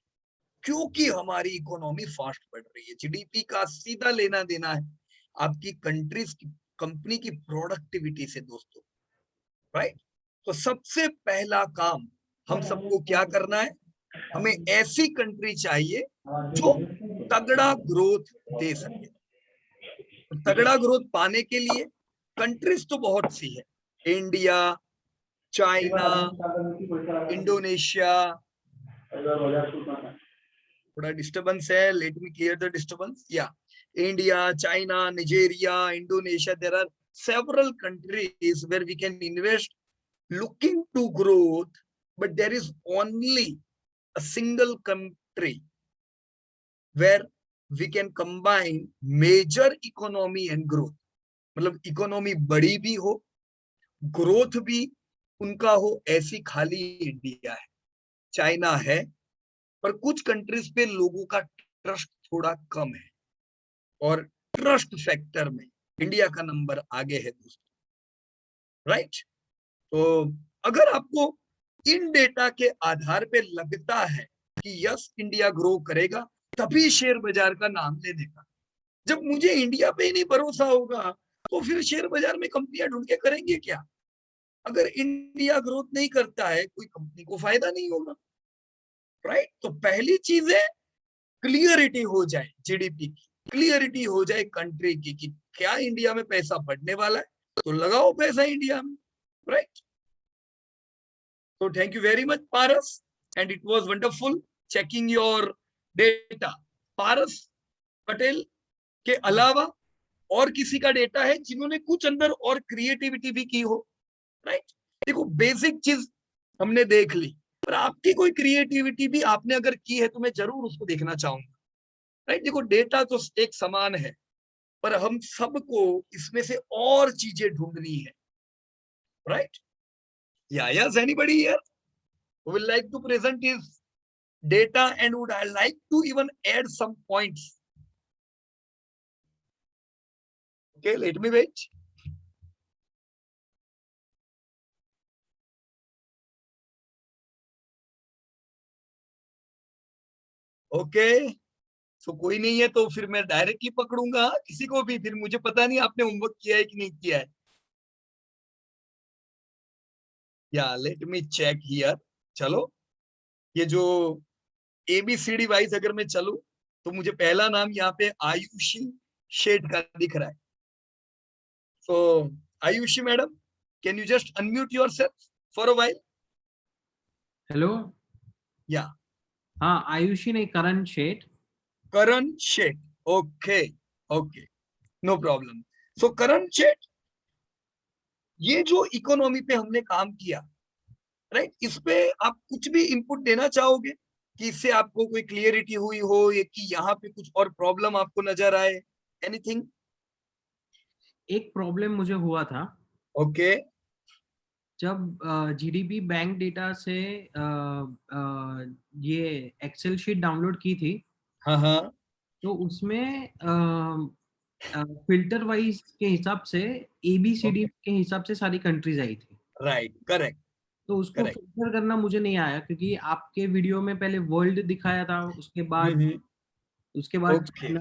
क्योंकि हमारी इकोनॉमी फास्ट बढ़ रही है। जीडीपी का सीधा लेना देना है आपकी कंट्रीज की, कंपनी की प्रोडक्टिविटी से दोस्तों, राइट। तो सबसे पहला काम हम सबको क्या करना है, हमें ऐसी कंट्री चाहिए जो तगड़ा ग्रोथ दे सके। तगड़ा ग्रोथ पाने के लिए कंट्रीज तो बहुत सी है, इंडिया, चाइना, इंडोनेशिया। थोड़ा डिस्टर्बेंस है, let me clear the disturbance. या India, China, Nigeria, Indonesia, there are several countries where we can invest looking to growth, but there is only a single country where we can combine major economy and growth। मतलब economy बड़ी भी हो, growth भी उनका हो, ऐसी खाली India है। चाइना है, पर कुछ कंट्रीज पे लोगों का ट्रस्ट थोड़ा कम है, और ट्रस्ट फैक्टर में इंडिया का नंबर आगे है दोस्तों, राइट। तो अगर आपको इन डेटा के आधार पे लगता है कि यस इंडिया ग्रो करेगा, तभी शेयर बाजार का नाम लेने का। जब मुझे इंडिया पे ही नहीं भरोसा होगा तो फिर शेयर बाजार में कंपनियां ढूंढ के करेंगे क्या। अगर इंडिया ग्रोथ नहीं करता है, कोई कंपनी को फायदा नहीं होगा, राइट। तो पहली चीज है क्लियरिटी हो जाए, जीडीपी की क्लियरिटी हो जाए कंट्री की कि क्या इंडिया में पैसा बढ़ने वाला है, तो लगाओ पैसा इंडिया में, right. So thank you very much, Paras, and it was wonderful checking your data. पारस पटेल के अलावा और किसी का डेटा है जिन्होंने कुछ अंदर और क्रिएटिविटी भी की हो, राइट। देखो बेसिक चीज हमने देख ली, पर आपकी कोई क्रिएटिविटी भी आपने अगर की है तो मैं जरूर उसको देखना चाहूंगा, राइट। देखो डेटा तो एक समान है, पर हम सबको इसमें से और चीजें ढूंढनी है, right. Yes, anybody here who will like to present his data and would I like to even add some points? Okay, let me wait. Okay, so कोई नहीं है तो फिर मैं डायरेक्टली पकड़ूंगा किसी को भी, फिर मुझे पता नहीं आपने होमवर्क किया है कि नहीं किया है। या लेट मी चेक हियर। चलो, ये जो ABCD वाइज अगर मैं चलूं तो मुझे पहला नाम यहाँ पे आयुषी शेठ का दिख रहा है। So Ayushi madam, can you just unmute yourself for a while? Hello. Yeah, हाँ, आयुषी नहीं, करण Sheth. Karan Sheth. Okay, okay, no problem. So Karan Sheth, ये जो इकोनॉमी पे हमने काम किया, राइट, इस पे आप कुछ भी इनपुट देना चाहोगे कि इससे आपको कोई क्लियरिटी हुई हो, या कि यहाँ पे कुछ और प्रॉब्लम आपको नजर आए, एनीथिंग? एक प्रॉब्लम मुझे हुआ था ओके, जब जीडीपी बैंक डेटा से ये एक्सेल शीट डाउनलोड की थी, हाँ हाँ, तो उसमें फिल्टर वाइज के हिसाब से ABCD के हिसाब से सारी कंट्रीज आई थी। राइट, करेक्ट, तो उसको करेक्ट। फिल्टर करना मुझे नहीं आया, क्योंकि आपके वीडियो में पहले वर्ल्ड दिखाया था, उसके बाद ओके, चाइना।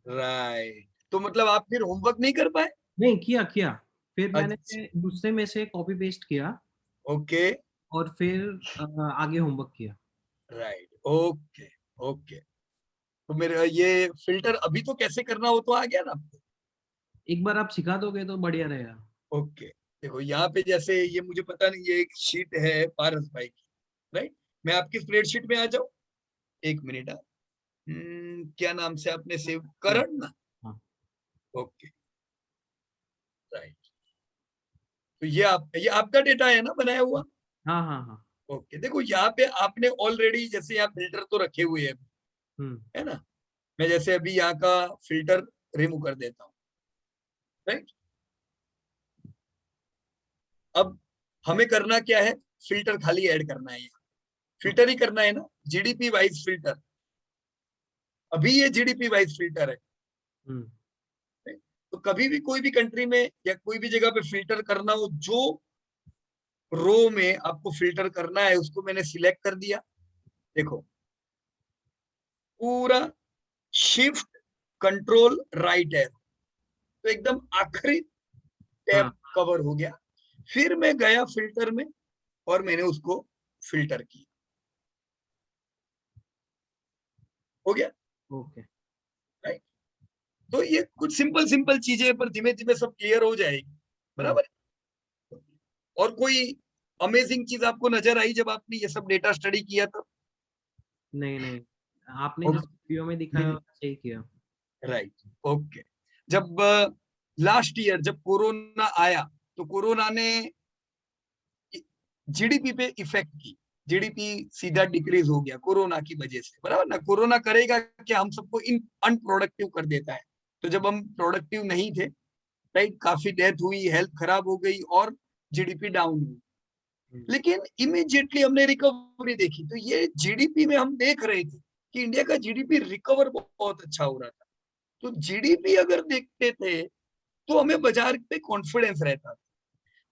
राइट। तो मतलब आप फिर होमवर्क नहीं कर पाए? नहीं, किया। फिर मैंने अच्छा, दूसरे में से कॉपी पेस्ट किया ओके, और फिर आगे होमवर्क किया। Right, okay, okay. तो मेरा ये फिल्टर अभी तो कैसे करना हो तो आ गया ना आपको? एक बार आप सिखा दोगे तो बढ़िया रहेगा। ओके, देखो यहाँ पे जैसे ये मुझे पता नहीं, ये एक शीट है पारस भाई की, राइट? मैं आपकी स्प्रेडशीट में आ जाऊं, एक मिनट। क्या नाम से आपने सेव, करण ना? हाँ। Okay, right. तो ये आपका डेटा है ना बनाया हुआ? हाँ हाँ हाँ। ओके, देखो यहाँ पे आपने ऑलरेडी जैसे यहाँ फिल्टर तो रखे हुए हैं, है ना? मैं जैसे अभी यहाँ का फिल्टर रिमूव कर देता हूँ, राइट? अब हमें करना क्या है, फिल्टर खाली ऐड करना है, फिल्टर ही करना है ना, जीडीपी वाइज फिल्टर। अभी ये जीडीपी वाइज फिल्टर है, तो कभी भी कोई भी कंट्री में या कोई भी जगह पे फिल्टर करना हो, जो रो में आपको फिल्टर करना है उसको मैंने सिलेक्ट कर दिया। देखो पूरा शिफ्ट कंट्रोल राइट है, तो एकदम आखिरी टैब कवर हो गया। फिर मैं गया फिल्टर में और मैंने उसको फिल्टर किया, हो गया। ओके। राइट, तो ये कुछ सिंपल सिंपल चीजें, पर धीमे धीमे सब क्लियर हो जाएगी, बराबर। और कोई अमेजिंग चीज आपको नजर आई जब आपने ये सब डेटा स्टडी किया तब? नहीं, आपने जो वीडियो में दिखाया सही किया। Right, okay. जब लास्ट ईयर जब कोरोना आया, तो कोरोना ने जीडीपी पे इफेक्ट की, जीडीपी सीधा डिक्रीज हो गया कोरोना की वजह से, बराबर ना? कोरोना करेगा क्या, हम सबको इन अनप्रोडक्टिव कर देता है। तो जब हम प्रोडक्टिव नहीं थे, राइट, काफी डेथ हुई, हेल्थ खराब हो गई और जीडीपी डाउन हुई। लेकिन इमीडिएटली हमने रिकवरी देखी, तो ये जीडीपी में हम देख रहे थे कि इंडिया का जीडीपी रिकवर बहुत अच्छा हो रहा था। तो जीडीपी अगर देखते थे तो हमें बाजार पे कॉन्फिडेंस रहता था।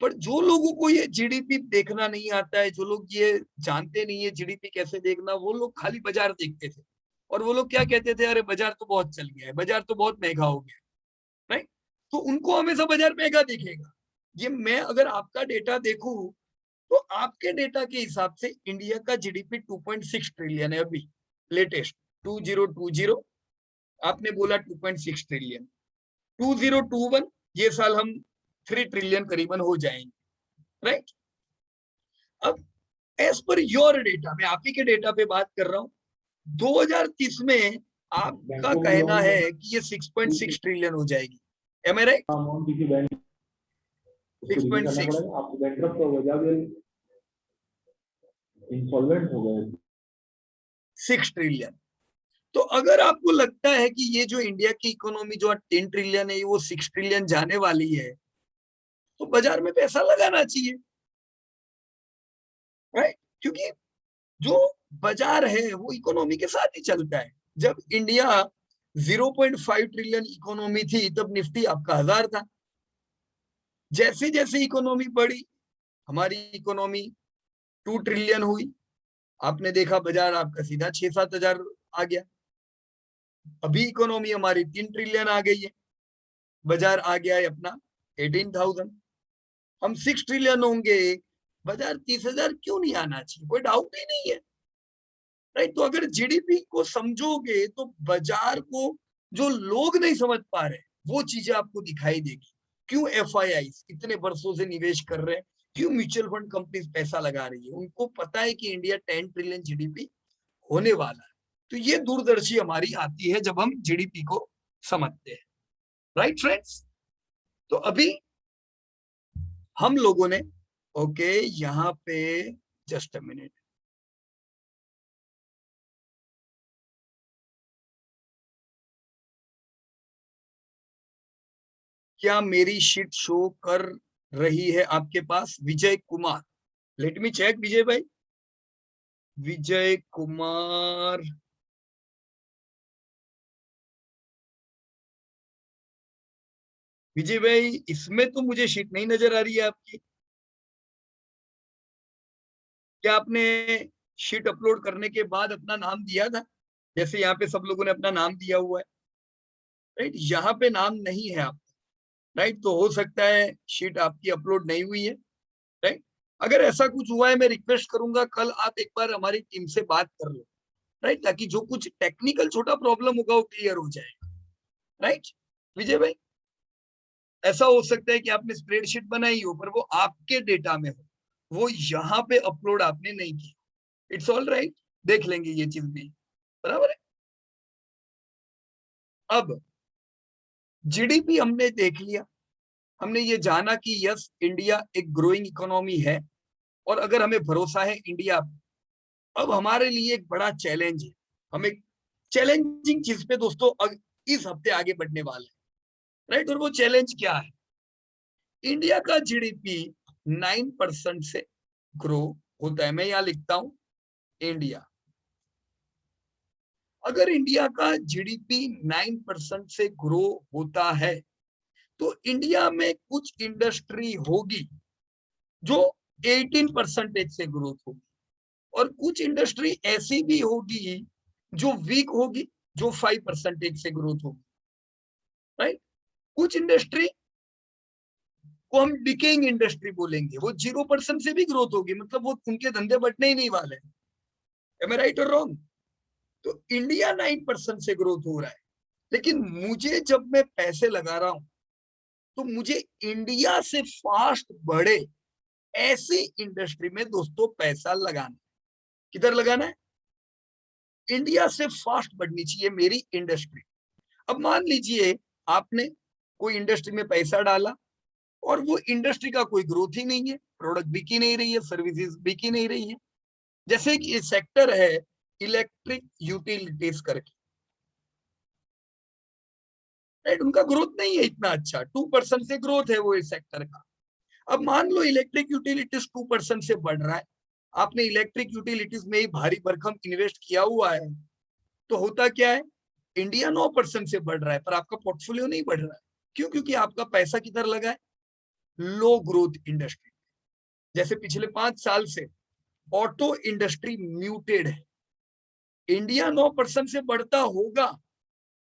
पर जो लोगों को ये जीडीपी देखना नहीं आता है, जो लोग ये जानते नहीं है जीडीपी कैसे देखना, वो लोग खाली बाजार देखते थे और वो लोग क्या कहते थे, अरे बाजार तो बहुत चल गया है, बाजार तो बहुत महंगा हो गया, राइट? तो उनको हमेशा बाजार महंगा दिखेगा। ये मैं अगर आपका डेटा देखूं तो आपके डेटा के हिसाब से इंडिया का जीडीपी 2.6 ट्रिलियन है अभी लेटेस्ट, 2020। आपने बोला 2.6 ट्रिलियन, 2021 ये साल हम 3 ट्रिलियन करीबन हो जाएंगे, राइट? अब एज पर योर डेटा, मैं आप ही के डेटा पे बात कर रहा हूं, 2030 में आपका कहना है कि ये 6.6 ट्रिलियन हो जाएगी, एम आई राइट? 6.6 6 ट्रिलियन। तो अगर आपको लगता है कि ये जो इंडिया की इकोनॉमी जो 10 ट्रिलियन है, वो 6 ट्रिलियन जाने वाली है, तो बाजार में पैसा लगाना चाहिए, राइट? क्योंकि जो बाजार है वो इकोनॉमी के साथ ही चलता है। जब इंडिया 0.5 ट्रिलियन इकोनॉमी थी तब निफ्टी आपका 1000 था। जैसे जैसे इकोनॉमी बढ़ी, हमारी इकोनॉमी 2 ट्रिलियन हुई, आपने देखा बाजार आपका सीधा 6-7 हजार आ गया। अभी इकोनॉमी हमारी 3 ट्रिलियन आ गई है, बाजार आ गया है अपना 18,000। हम 6 ट्रिलियन होंगे, बाजार 30,000 क्यों नहीं आना चाहिए, कोई डाउट ही नहीं है, राइट? तो अगर जीडीपी को समझोगे तो बाजार को जो लोग नहीं समझ पा रहे वो चीजें आपको दिखाई देगी। क्यों एफआईआई इतने वर्षों से निवेश कर रहे हैं, क्यों म्यूचुअल फंड कंपनीज पैसा लगा रही है, उनको पता है कि इंडिया 10 ट्रिलियन जीडीपी होने वाला है। तो ये दूरदर्शी हमारी आती है जब हम जीडीपी को समझते हैं, राइट फ्रेंड्स? तो अभी हम लोगों ने, ओके, यहाँ पे जस्ट अ मिनट, क्या मेरी शीट शो कर रही है आपके पास? Vijay Kumar, late me check. विजय भाई, विजय कुमार, विजय भाई इसमें तो मुझे शीट नहीं नजर आ रही है आपकी। क्या आपने शीट अपलोड करने के बाद अपना नाम दिया था, जैसे यहाँ पे सब लोगों ने अपना नाम दिया हुआ है, राइट? यहाँ पे नाम नहीं है आपका, राइट? तो हो सकता है शीट आपकी अपलोड नहीं हुई है, राइट? अगर ऐसा कुछ हुआ है, मैं रिक्वेस्ट करूंगा कल आप एक बार हमारी टीम से बात कर लो, राइट, ताकि जो कुछ टेक्निकल छोटा प्रॉब्लम होगा वो क्लियर हो जाएगा, राइट। विजय भाई, ऐसा हो सकता है कि आपने स्प्रेडशीट बनाई हो पर वो आपके डेटा में हो, वो यहाँ पे अपलोड आपने नहीं की, इट्स ऑल राइट, देख लेंगे ये चीज भी, बराबर है। अब जीडीपी हमने देख लिया, हमने ये जाना कि यस इंडिया एक ग्रोइंग इकोनॉमी है, और अगर हमें भरोसा है इंडिया, अब हमारे लिए एक बड़ा चैलेंज है, हम एक चैलेंजिंग चीज पे दोस्तों इस हफ्ते आगे बढ़ने वाले हैं, राइट। और वो चैलेंज क्या है? इंडिया का जीडीपी 9% से ग्रो होता है, मैं यहां लिखता हूं इंडिया, अगर इंडिया का जीडीपी 9% से ग्रो होता है तो इंडिया में कुछ इंडस्ट्री होगी जो 18% से ग्रोथ होगी, और कुछ इंडस्ट्री ऐसी भी होगी जो वीक होगी, जो 5% से ग्रोथ होगी, राइट। कुछ इंडस्ट्री को हम डिकेइंग इंडस्ट्री बोलेंगे, वो 0% से भी ग्रोथ होगी, मतलब वो उनके धंधे बढ़ने ही नहीं वाले, एम आई राइट और रॉन्ग? तो इंडिया 9% से ग्रोथ हो रहा है, लेकिन मुझे जब मैं पैसे लगा रहा हूं तो मुझे इंडिया से फास्ट बढ़े ऐसी इंडस्ट्री में दोस्तों पैसा लगाना। किधर लगाना है? इंडिया से फास्ट बढ़नी चाहिए मेरी इंडस्ट्री। अब मान लीजिए आपने कोई इंडस्ट्री में पैसा डाला और वो इंडस्ट्री का कोई ग्रोथ ही नहीं है, प्रोडक्ट बिक ही नहीं रही है, सर्विसेज बिक ही नहीं रही है। जैसे कि ये सेक्टर है इलेक्ट्रिक यूटिलिटीज करके, राइट, उनका ग्रोथ नहीं है इतना अच्छा, 2% से ग्रोथ है वो इस सेक्टर का। अब मान लो इलेक्ट्रिक यूटिलिटीज 2% से बढ़ रहा है, आपने इलेक्ट्रिक यूटिलिटीज में ही भारी भरकम इन्वेस्ट किया हुआ है, तो होता क्या है, इंडिया 9% से बढ़ रहा है पर आपका पोर्टफोलियो नहीं बढ़ रहा है। क्यों? क्योंकि आपका पैसा किधर लगा है? लो ग्रोथ इंडस्ट्री। जैसे पिछले 5 साल से ऑटो इंडस्ट्री म्यूटेड है, इंडिया 9% से बढ़ता होगा,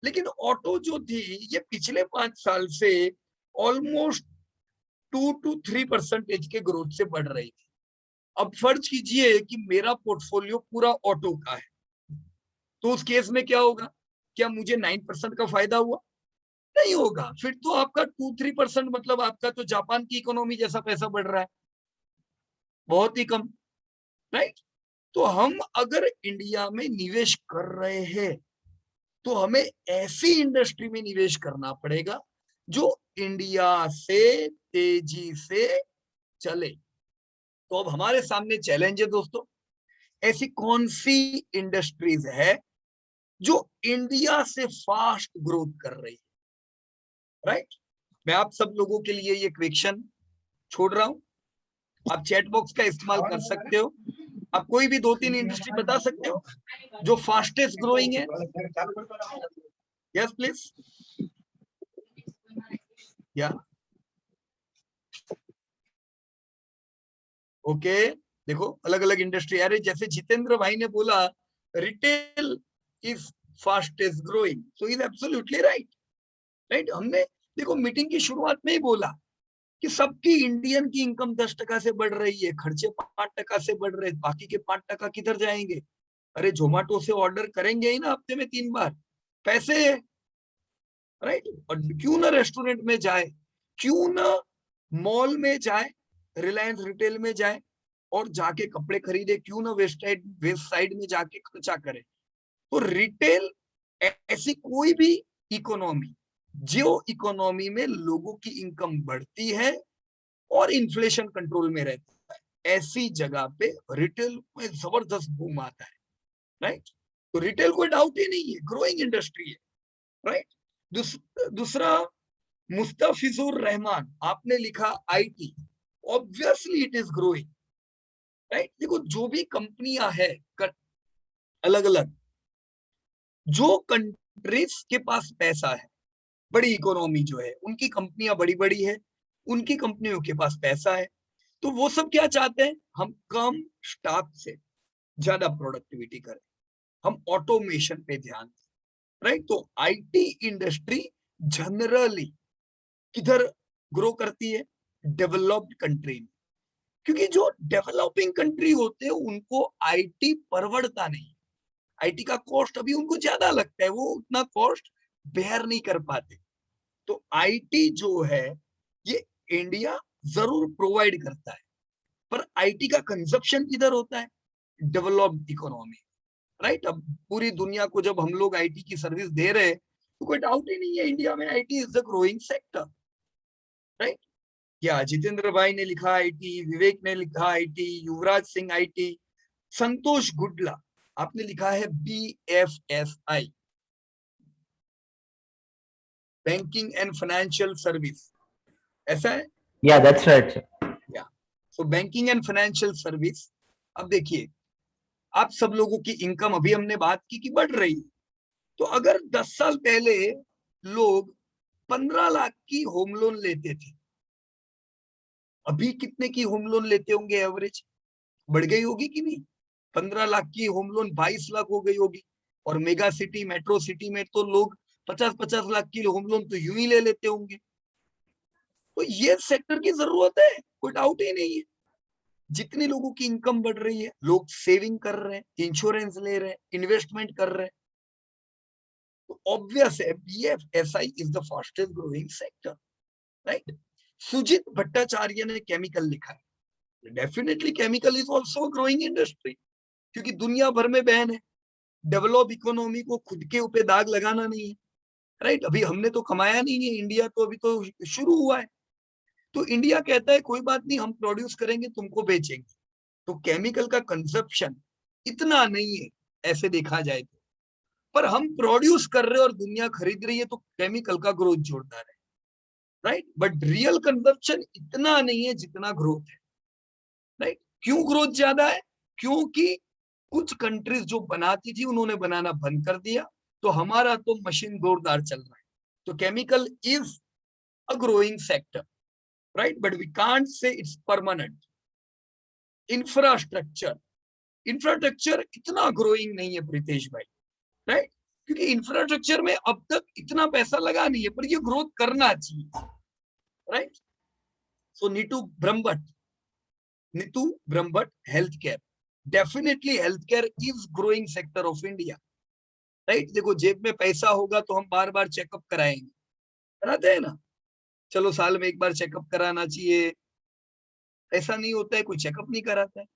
लेकिन ऑटो जो थी ये पिछले 5 साल से ऑलमोस्ट 2 to 3% के ग्रोथ से बढ़ रही थी। अब फर्ज कीजिए कि मेरा पोर्टफोलियो पूरा ऑटो का है, तो उस केस में क्या होगा? क्या मुझे 9% का फायदा हुआ? नहीं होगा। फिर तो आपका 2-3% मतलब आपका तो जापान की इकोनॉमी जैसा पैसा बढ़ रहा है, बहुत ही कम, राइट। तो हम अगर इंडिया में निवेश कर रहे हैं तो हमें ऐसी इंडस्ट्री में निवेश करना पड़ेगा जो इंडिया से तेजी से चले। तो अब हमारे सामने चैलेंज है दोस्तों, ऐसी कौन सी इंडस्ट्रीज है जो इंडिया से फास्ट ग्रोथ कर रही है, राइट। मैं आप सब लोगों के लिए ये क्वेश्चन छोड़ रहा हूं, आप चैट बॉक्स का इस्तेमाल कर सकते हो, आप कोई भी 2-3 इंडस्ट्री बता सकते हो जो फास्टेस्ट ग्रोइंग है। यस प्लीज, या ओके। देखो अलग अलग इंडस्ट्री, अरे जैसे जितेंद्र भाई ने बोला retail is fastest growing, so is absolutely right, right. हमने देखो मीटिंग की शुरुआत में ही बोला कि सबकी इंडियन की इनकम 10% से बढ़ रही है, खर्चे 5% से बढ़ रहे हैं, बाकी के 5% किधर जाएंगे? अरे जोमेटो से ऑर्डर करेंगे ही ना हफ्ते में 3 बार, पैसे है, राइट। और क्यों ना रेस्टोरेंट में जाए, क्यों ना मॉल में जाए, रिलायंस रिटेल में जाए और जाके कपड़े खरीदे, क्यों ना वेस्ट साइड में जाके खर्चा करे। तो रिटेल ऐसी कोई भी इकोनॉमी जो इकोनॉमी में लोगों की इनकम बढ़ती है और इन्फ्लेशन कंट्रोल में रहता है, ऐसी जगह पे रिटेल में जबरदस्त बूम आता है, राइट। तो रिटेल कोई डाउट ही नहीं है, ग्रोइंग इंडस्ट्री है, राइट। दूसरा मुस्तफिजुर रहमान, आपने लिखा IT, obviously it is growing, right. देखो जो भी कंपनियां है अलग अलग, जो कंट्रीज के पास पैसा है, बड़ी इकोनॉमी जो है, उनकी कंपनियां बड़ी बड़ी है, उनकी कंपनियों के पास पैसा है, तो वो सब क्या चाहते हैं? हम कम स्टाफ से ज्यादा प्रोडक्टिविटी करें, हम ऑटोमेशन पे ध्यान दें, राइट। तो आईटी इंडस्ट्री जनरली किधर ग्रो करती है? डेवलप्ड कंट्री में, क्योंकि जो डेवलपिंग कंट्री होते हैं उनको आईटी परवड़ता नहीं, आईटी का कॉस्ट अभी उनको ज्यादा लगता है, वो उतना कॉस्ट बेयर नहीं कर पाते। तो आईटी जो है ये इंडिया जरूर प्रोवाइड करता है, पर आईटी का कंजप्शन किधर होता है? Developed economy, right. अब पूरी दुनिया को जब हम लोग आईटी की सर्विस दे रहे हैं तो कोई डाउट ही नहीं है इंडिया में IT is the growing sector, right. क्या जितेंद्र भाई ने लिखा आईटी, विवेक ने लिखा आईटी, युवराज सिंह आईटी, संतोष गुडला आपने लिखा है BFSI, banking and financial service, ऐसा है? Yeah, that's right, sir. So banking and financial service. अब देखिए, आप सब लोगों की इनकम अभी हमने बात की कि बढ़ रही है, तो अगर 10 साल पहले लोग 15 लाख की होम लोन लेते थे, अभी कितने की होम लोन लेते होंगे एवरेज? बढ़ गई होगी कि नहीं? 15 लाख की होम लोन 22 लाख हो गई होगी, और मेगा सिटी मेट्रो सिटी में तो लोग 50-50 लाख की होम लोन तो यूं ही ले लेते होंगे। तो ये सेक्टर की जरूरत है, कोई डाउट ही नहीं है। जितने लोगों की इनकम बढ़ रही है, लोग सेविंग कर रहे हैं, इंश्योरेंस ले रहे हैं, इन्वेस्टमेंट कर रहे हैं, तो ऑब्वियस है BFSI is the fastest growing sector, right. Sujit Bhattacharya ने केमिकल लिखा है, definitely chemical is also growing industry, क्योंकि दुनिया भर में बैन है। डेवलप इकोनॉमी को खुद के ऊपर दाग लगाना नहीं है, राइट। अभी हमने तो कमाया नहीं है, इंडिया तो अभी तो शुरू हुआ है। तो इंडिया कहता है कोई बात नहीं, हम प्रोड्यूस करेंगे, तुमको बेचेंगे। तो केमिकल का कंजप्शन इतना नहीं है ऐसे देखा जाए तो, पर हम प्रोड्यूस कर रहे हैं और दुनिया खरीद रही है, तो केमिकल का ग्रोथ जोरदार है, राइट। बट रियल कंजप्शन इतना नहीं है जितना ग्रोथ है, राइट। क्यों ग्रोथ ज्यादा है? क्योंकि कुछ कंट्रीज जो बनाती थी उन्होंने बनाना बंद कर दिया, तो हमारा तो मशीन जोरदार चल रहा है। तो chemical is a growing sector, right? But we can't say it's permanent. Infrastructure इतना ग्रोइंग नहीं है प्रीतेश भाई, राइट। क्योंकि इंफ्रास्ट्रक्चर में अब तक इतना पैसा लगा नहीं है, पर ये ग्रोथ करना चाहिए, right. So Neetu Brahmbhatt health care, definitely health care is growing sector of India, right. देखो, जेब में पैसा होगा तो हम बार बार चेकअप कराएंगे, कराते हैं ना, चलो साल में एक बार चेकअप कराना चाहिए। ऐसा नहीं होता है, कोई चेकअप नहीं कराता है।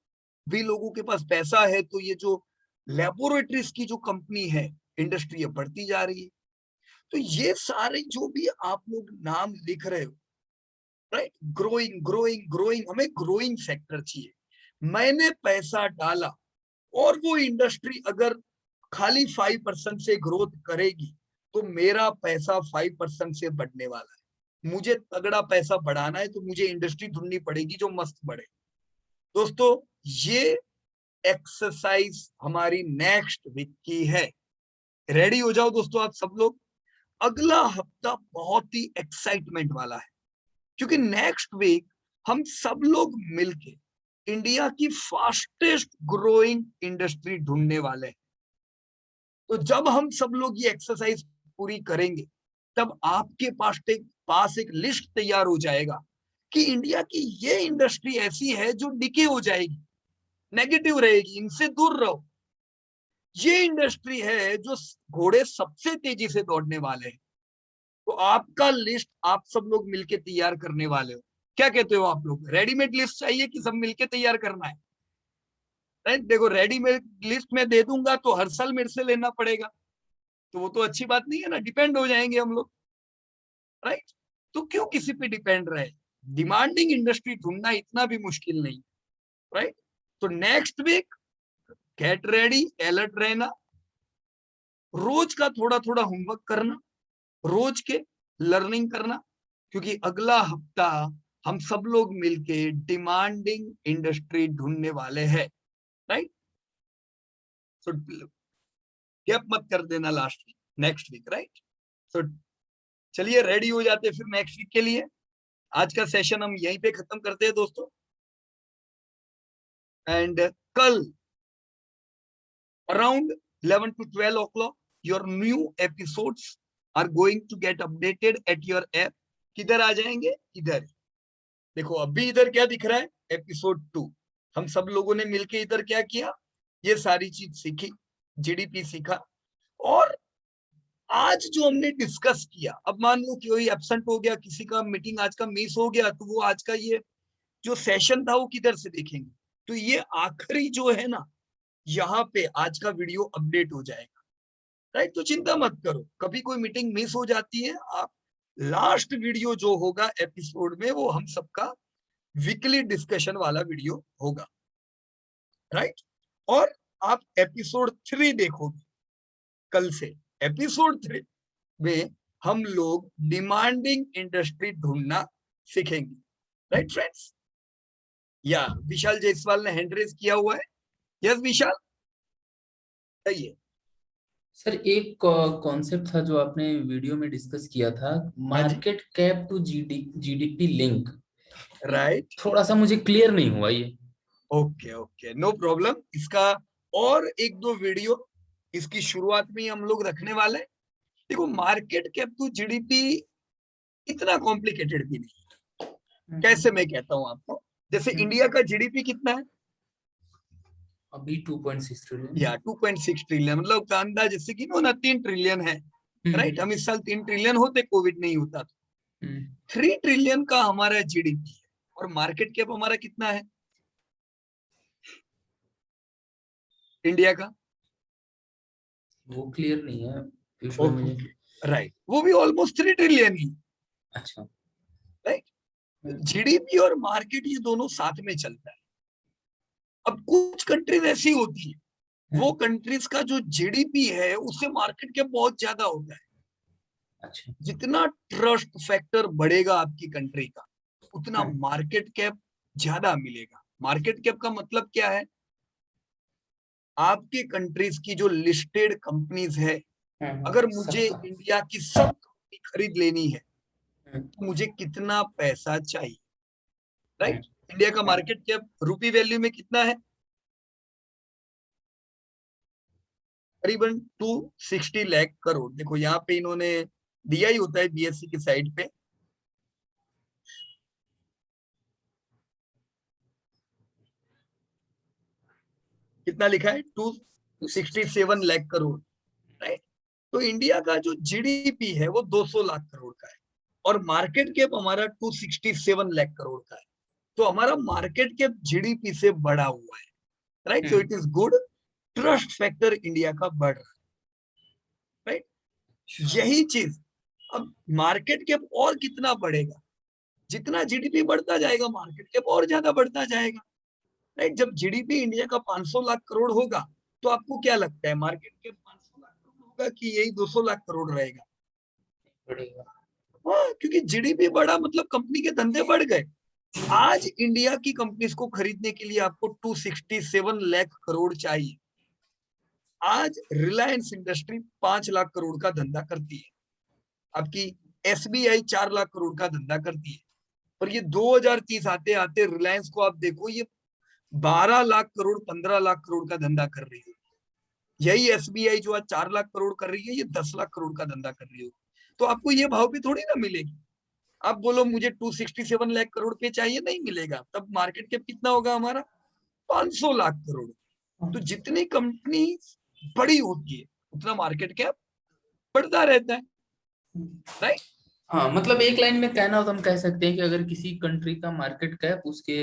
भी लोगों के पास पैसा है तो ये जो लेबोरेटरीज की जो कंपनी है, इंडस्ट्री है, बढ़ती जा रही है। तो ये सारे जो भी आप लोग नाम लिख रहे हो, राइट, ग्रोइंग ग्रोइंग ग्रोइंग, हमें ग्रोइंग सेक्टर चाहिए। मैंने पैसा डाला और वो इंडस्ट्री अगर खाली 5% से ग्रोथ करेगी तो मेरा पैसा 5% से बढ़ने वाला है। मुझे तगड़ा पैसा बढ़ाना है तो मुझे इंडस्ट्री ढूंढनी पड़ेगी जो मस्त बढ़े। दोस्तों, ये एक्सरसाइज हमारी नेक्स्ट वीक की है। रेडी हो जाओ दोस्तों आप सब लोग। अगला हफ्ता बहुत ही एक्साइटमेंट वाला है, क्योंकि नेक्स्ट वीक हम सब लोग मिलके इंडिया की फास्टेस्ट ग्रोइंग इंडस्ट्री ढूंढने वाले हैं। तो जब हम सब लोग ये एक्सरसाइज पूरी करेंगे, तब आपके पास एक लिस्ट तैयार हो जाएगा कि इंडिया की ये इंडस्ट्री ऐसी है जो डिके हो जाएगी, नेगेटिव रहेगी, इनसे दूर रहो। ये इंडस्ट्री है जो घोड़े सबसे तेजी से दौड़ने वाले हैं। तो आपका लिस्ट आप सब लोग मिलके तैयार करने वाले हो। क्या कहते हो आप लोग? रेडीमेड लिस्ट चाहिए कि सब मिलके तैयार करना है? राइट, देखो, रेडीमेड लिस्ट में दे दूंगा तो हर साल मेरे से लेना पड़ेगा, तो वो तो अच्छी बात नहीं है ना, डिपेंड हो जाएंगे हम लोग, राइट। तो क्यों किसी पे डिपेंड रहे? डिमांडिंग इंडस्ट्री ढूंढना इतना भी मुश्किल नहीं, राइट। तो next week get ready, alert रहना, रोज का थोड़ा थोड़ा होमवर्क करना, रोज के लर्निंग करना, क्योंकि अगला हफ्ता हम सब लोग मिलके डिमांडिंग इंडस्ट्री ढूंढने वाले हैं, राइट। सो गैप मत कर देना last week, next week, right. So चलिए रेडी हो जाते फिर नेक्स्ट वीक के लिए। आज का सेशन हम यहीं पे खत्म करते हैं दोस्तों, एंड कल around 11 to 12 o'clock your new episodes are going to get updated at your app। किधर आ जाएंगे? इधर देखो, अभी इधर क्या दिख रहा है? एपिसोड 2। हम सब लोगों ने मिलके इधर क्या किया? ये सारी चीज सीखी, जीडीपी सीखा। और आज जो हमने डिस्कस किया, अब मान लो कि कोई एब्सेंट हो गया, किसी का मीटिंग आज का मिस हो गया, तो वो आज का ये जो सेशन था वो किधर से देखेंगे? तो ये आखिरी जो है ना, यहाँ पे आज का वीडियो अपडेट हो जाएगा, राइट? तो चिंता मत करो, कभी कोई मीटिंग मिस हो जाती है, आप लास्ट वीडियो जो होगा एपिसोड में वो हम सबका वीकली डिस्कशन वाला वीडियो होगा, राइट? और आप एपिसोड 3 देखोगे कल से। एपिसोड 3 में हम लोग डिमांडिंग इंडस्ट्री ढूंढना सीखेंगे, राइट फ्रेंड्स? या विशाल जायसवाल ने हैंड रेज किया हुआ है। यस विशाल, सही है। सर एक कॉन्सेप्ट था जो आपने वीडियो में डिस्कस किया था, market cap to GDP link, right, थोड़ा सा मुझे क्लियर नहीं हुआ ये। Okay okay, no problem. इसका और एक दो वीडियो इसकी शुरुआत में ही हम लोग रखने वाले हैं। देखो, मार्केट कैप टू जीडीपी इतना कॉम्प्लिकेटेड भी नहीं। कैसे मैं कहता हूं आपको, जैसे इंडिया का जीडीपी कितना है अभी 2.6 ट्रिलियन या 2.6 ट्रिलियन, मतलब का अंदाज जैसे कि ना 3 ट्रिलियन है, राइट? हम इस साल 3 ट्रिलियन होते, कोविड नहीं होता तो 3 ट्रिलियन का हमारा जीडीपी है। और मार्केट कैप हमारा कितना है इंडिया का? वो क्लियर नहीं है इसमें मुझे। राइट, वो भी ऑलमोस्ट 3 ट्रिलियन ही, अच्छा, राइट? जीडीपी और मार्केट ये दोनों साथ में चलता है। अब कुछ कंट्रीज ऐसी होती है, वो कंट्रीज का जो जीडीपी है उससे मार्केट कैप बहुत ज्यादा होता है। अच्छा, जितना ट्रस्ट फैक्टर बढ़ेगा आपकी कंट्री का, उतना मार्केट कैप ज्यादा मिलेगा। मार्केट कैप का मतलब क्या है? आपके कंट्रीज की जो लिस्टेड कंपनीज है, अगर मुझे सबका। इंडिया की सब कंपनी खरीद लेनी है तो मुझे कितना पैसा चाहिए, राइट? इंडिया का मार्केट कैप रुपी वैल्यू में कितना है? करीबन 260 लाख करोड़। देखो यहाँ पे इन्होंने दिया ही होता है बीएससी की साइड पे, कितना लिखा है? 267 लाख करोड़, राइट? तो इंडिया का जो जीडीपी है वो 200 लाख करोड़ का है और मार्केट कैप हमारा 267 लाख करोड़ का है। तो हमारा मार्केट कैप जीडीपी से बढ़ा हुआ है, right? So it is good. Trust factor India का बढ़ रहा है, राइट? यही चीज अब मार्केट कैप और कितना बढ़ेगा? जितना जीडीपी बढ़ता जाएगा मार्केट कैप और ज्यादा बढ़ता जाएगा, राइट? जब जीडीपी इंडिया का 500 लाख करोड़ होगा तो आपको क्या लगता है मार्केट कैप 500 लाख करोड़ होगा कि यही 200 लाख करोड़ रहेगा? बढ़ेगा। हाँ, क्योंकि जीडीपी बढ़ा मतलब कंपनी के धंधे बढ़ गए। आज इंडिया की कंपनीज को खरीदने के लिए आपको 267 लाख करोड़ चाहिए। आज रिलायंस इंडस्ट्री 5 लाख करोड़ का धंधा करती है, आपकी एसबीआई 4 लाख करोड़ का धंधा करती है। पर ये 2030 आते आते रिलायंस को आप देखो, ये 12 लाख करोड़ 15 लाख करोड़ का धंधा कर रही है। यही एसबीआई जो आज 4 लाख करोड़ कर रही है, ये 10 लाख करोड़ का धंधा कर रही है। तो आपको ये भाव पे थोड़ी ना मिलेगी। आप बोलो मुझे 267 लाख करोड़ पे चाहिए, नहीं मिलेगा। तब मार्केट कैप कितना होगा हमारा? 500 लाख करोड़। तो जितनी कंपनी बड़ी होती है उतना मार्केट कैप बढ़ता रहता है, राइट? हाँ, मतलब एक लाइन में कहना हो तो हम कह सकते हैं कि अगर किसी कंट्री का मार्केट कैप उसके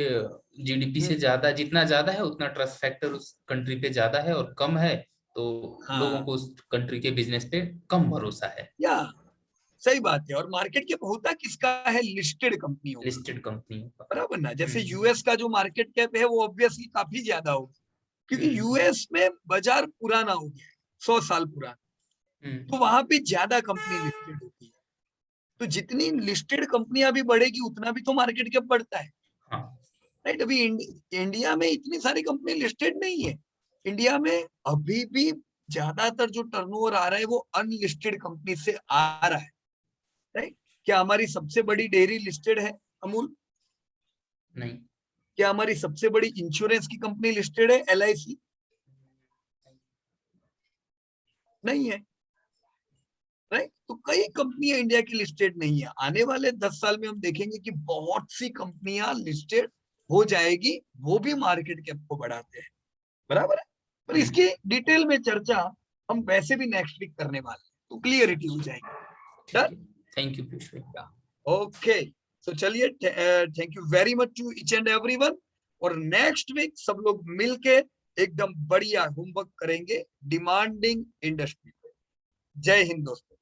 जीडीपी से ज्यादा, जितना ज्यादा है उतना ट्रस्ट फैक्टर उस कंट्री पे ज्यादा है, और कम है तो लोगों को उस कंट्री के बिजनेस पे कम भरोसा है। या सही बात है। और मार्केट कैप होता किसका है? लिस्टेड कंपनी होगा, लिस्टेड कंपनी। बराबर ना? जैसे यूएस का जो मार्केट कैप है वो ऑब्वियसली काफी ज्यादा होगा, क्योंकि यूएस में बाजार पुराना हो गया है, 100 साल पुराना, तो वहां पे ज्यादा कंपनी लिस्टेड होती है। तो जितनी लिस्टेड कंपनियां भी बढ़ेगी उतना भी तो मार्केट कैप बढ़ता है, राइट? अभी इंडिया में इतनी सारी कंपनी लिस्टेड नहीं है। इंडिया में अभी भी ज्यादातर जो टर्नओवर आ रहा है वो अनलिस्टेड कंपनी से आ रहा है, राइट? क्या हमारी सबसे बड़ी डेयरी लिस्टेड है अमूल? नहीं। क्या हमारी सबसे बड़ी इंश्योरेंस की कंपनी लिस्टेड है एलआईसी? नहीं है, राइट? तो कई कंपनियां इंडिया की लिस्टेड नहीं है। आने वाले 10 साल में हम देखेंगे कि बहुत सी कंपनियां लिस्टेड हो जाएगी, वो भी मार्केट कैप को बढ़ाते हैं, बराबर है? पर इसकी डिटेल में चर्चा हम वैसे भी नेक्स्ट वीक करने वाले हैं, तो क्लियरिटी हो जाएगी। थैंक यू पीयूष भाई। ओके, सो चलिए, thank you very much to each and everyone, और नेक्स्ट वीक सब लोग मिलके एकदम बढ़िया होमवर्क करेंगे डिमांडिंग इंडस्ट्री पे। जय हिंद दोस्तों।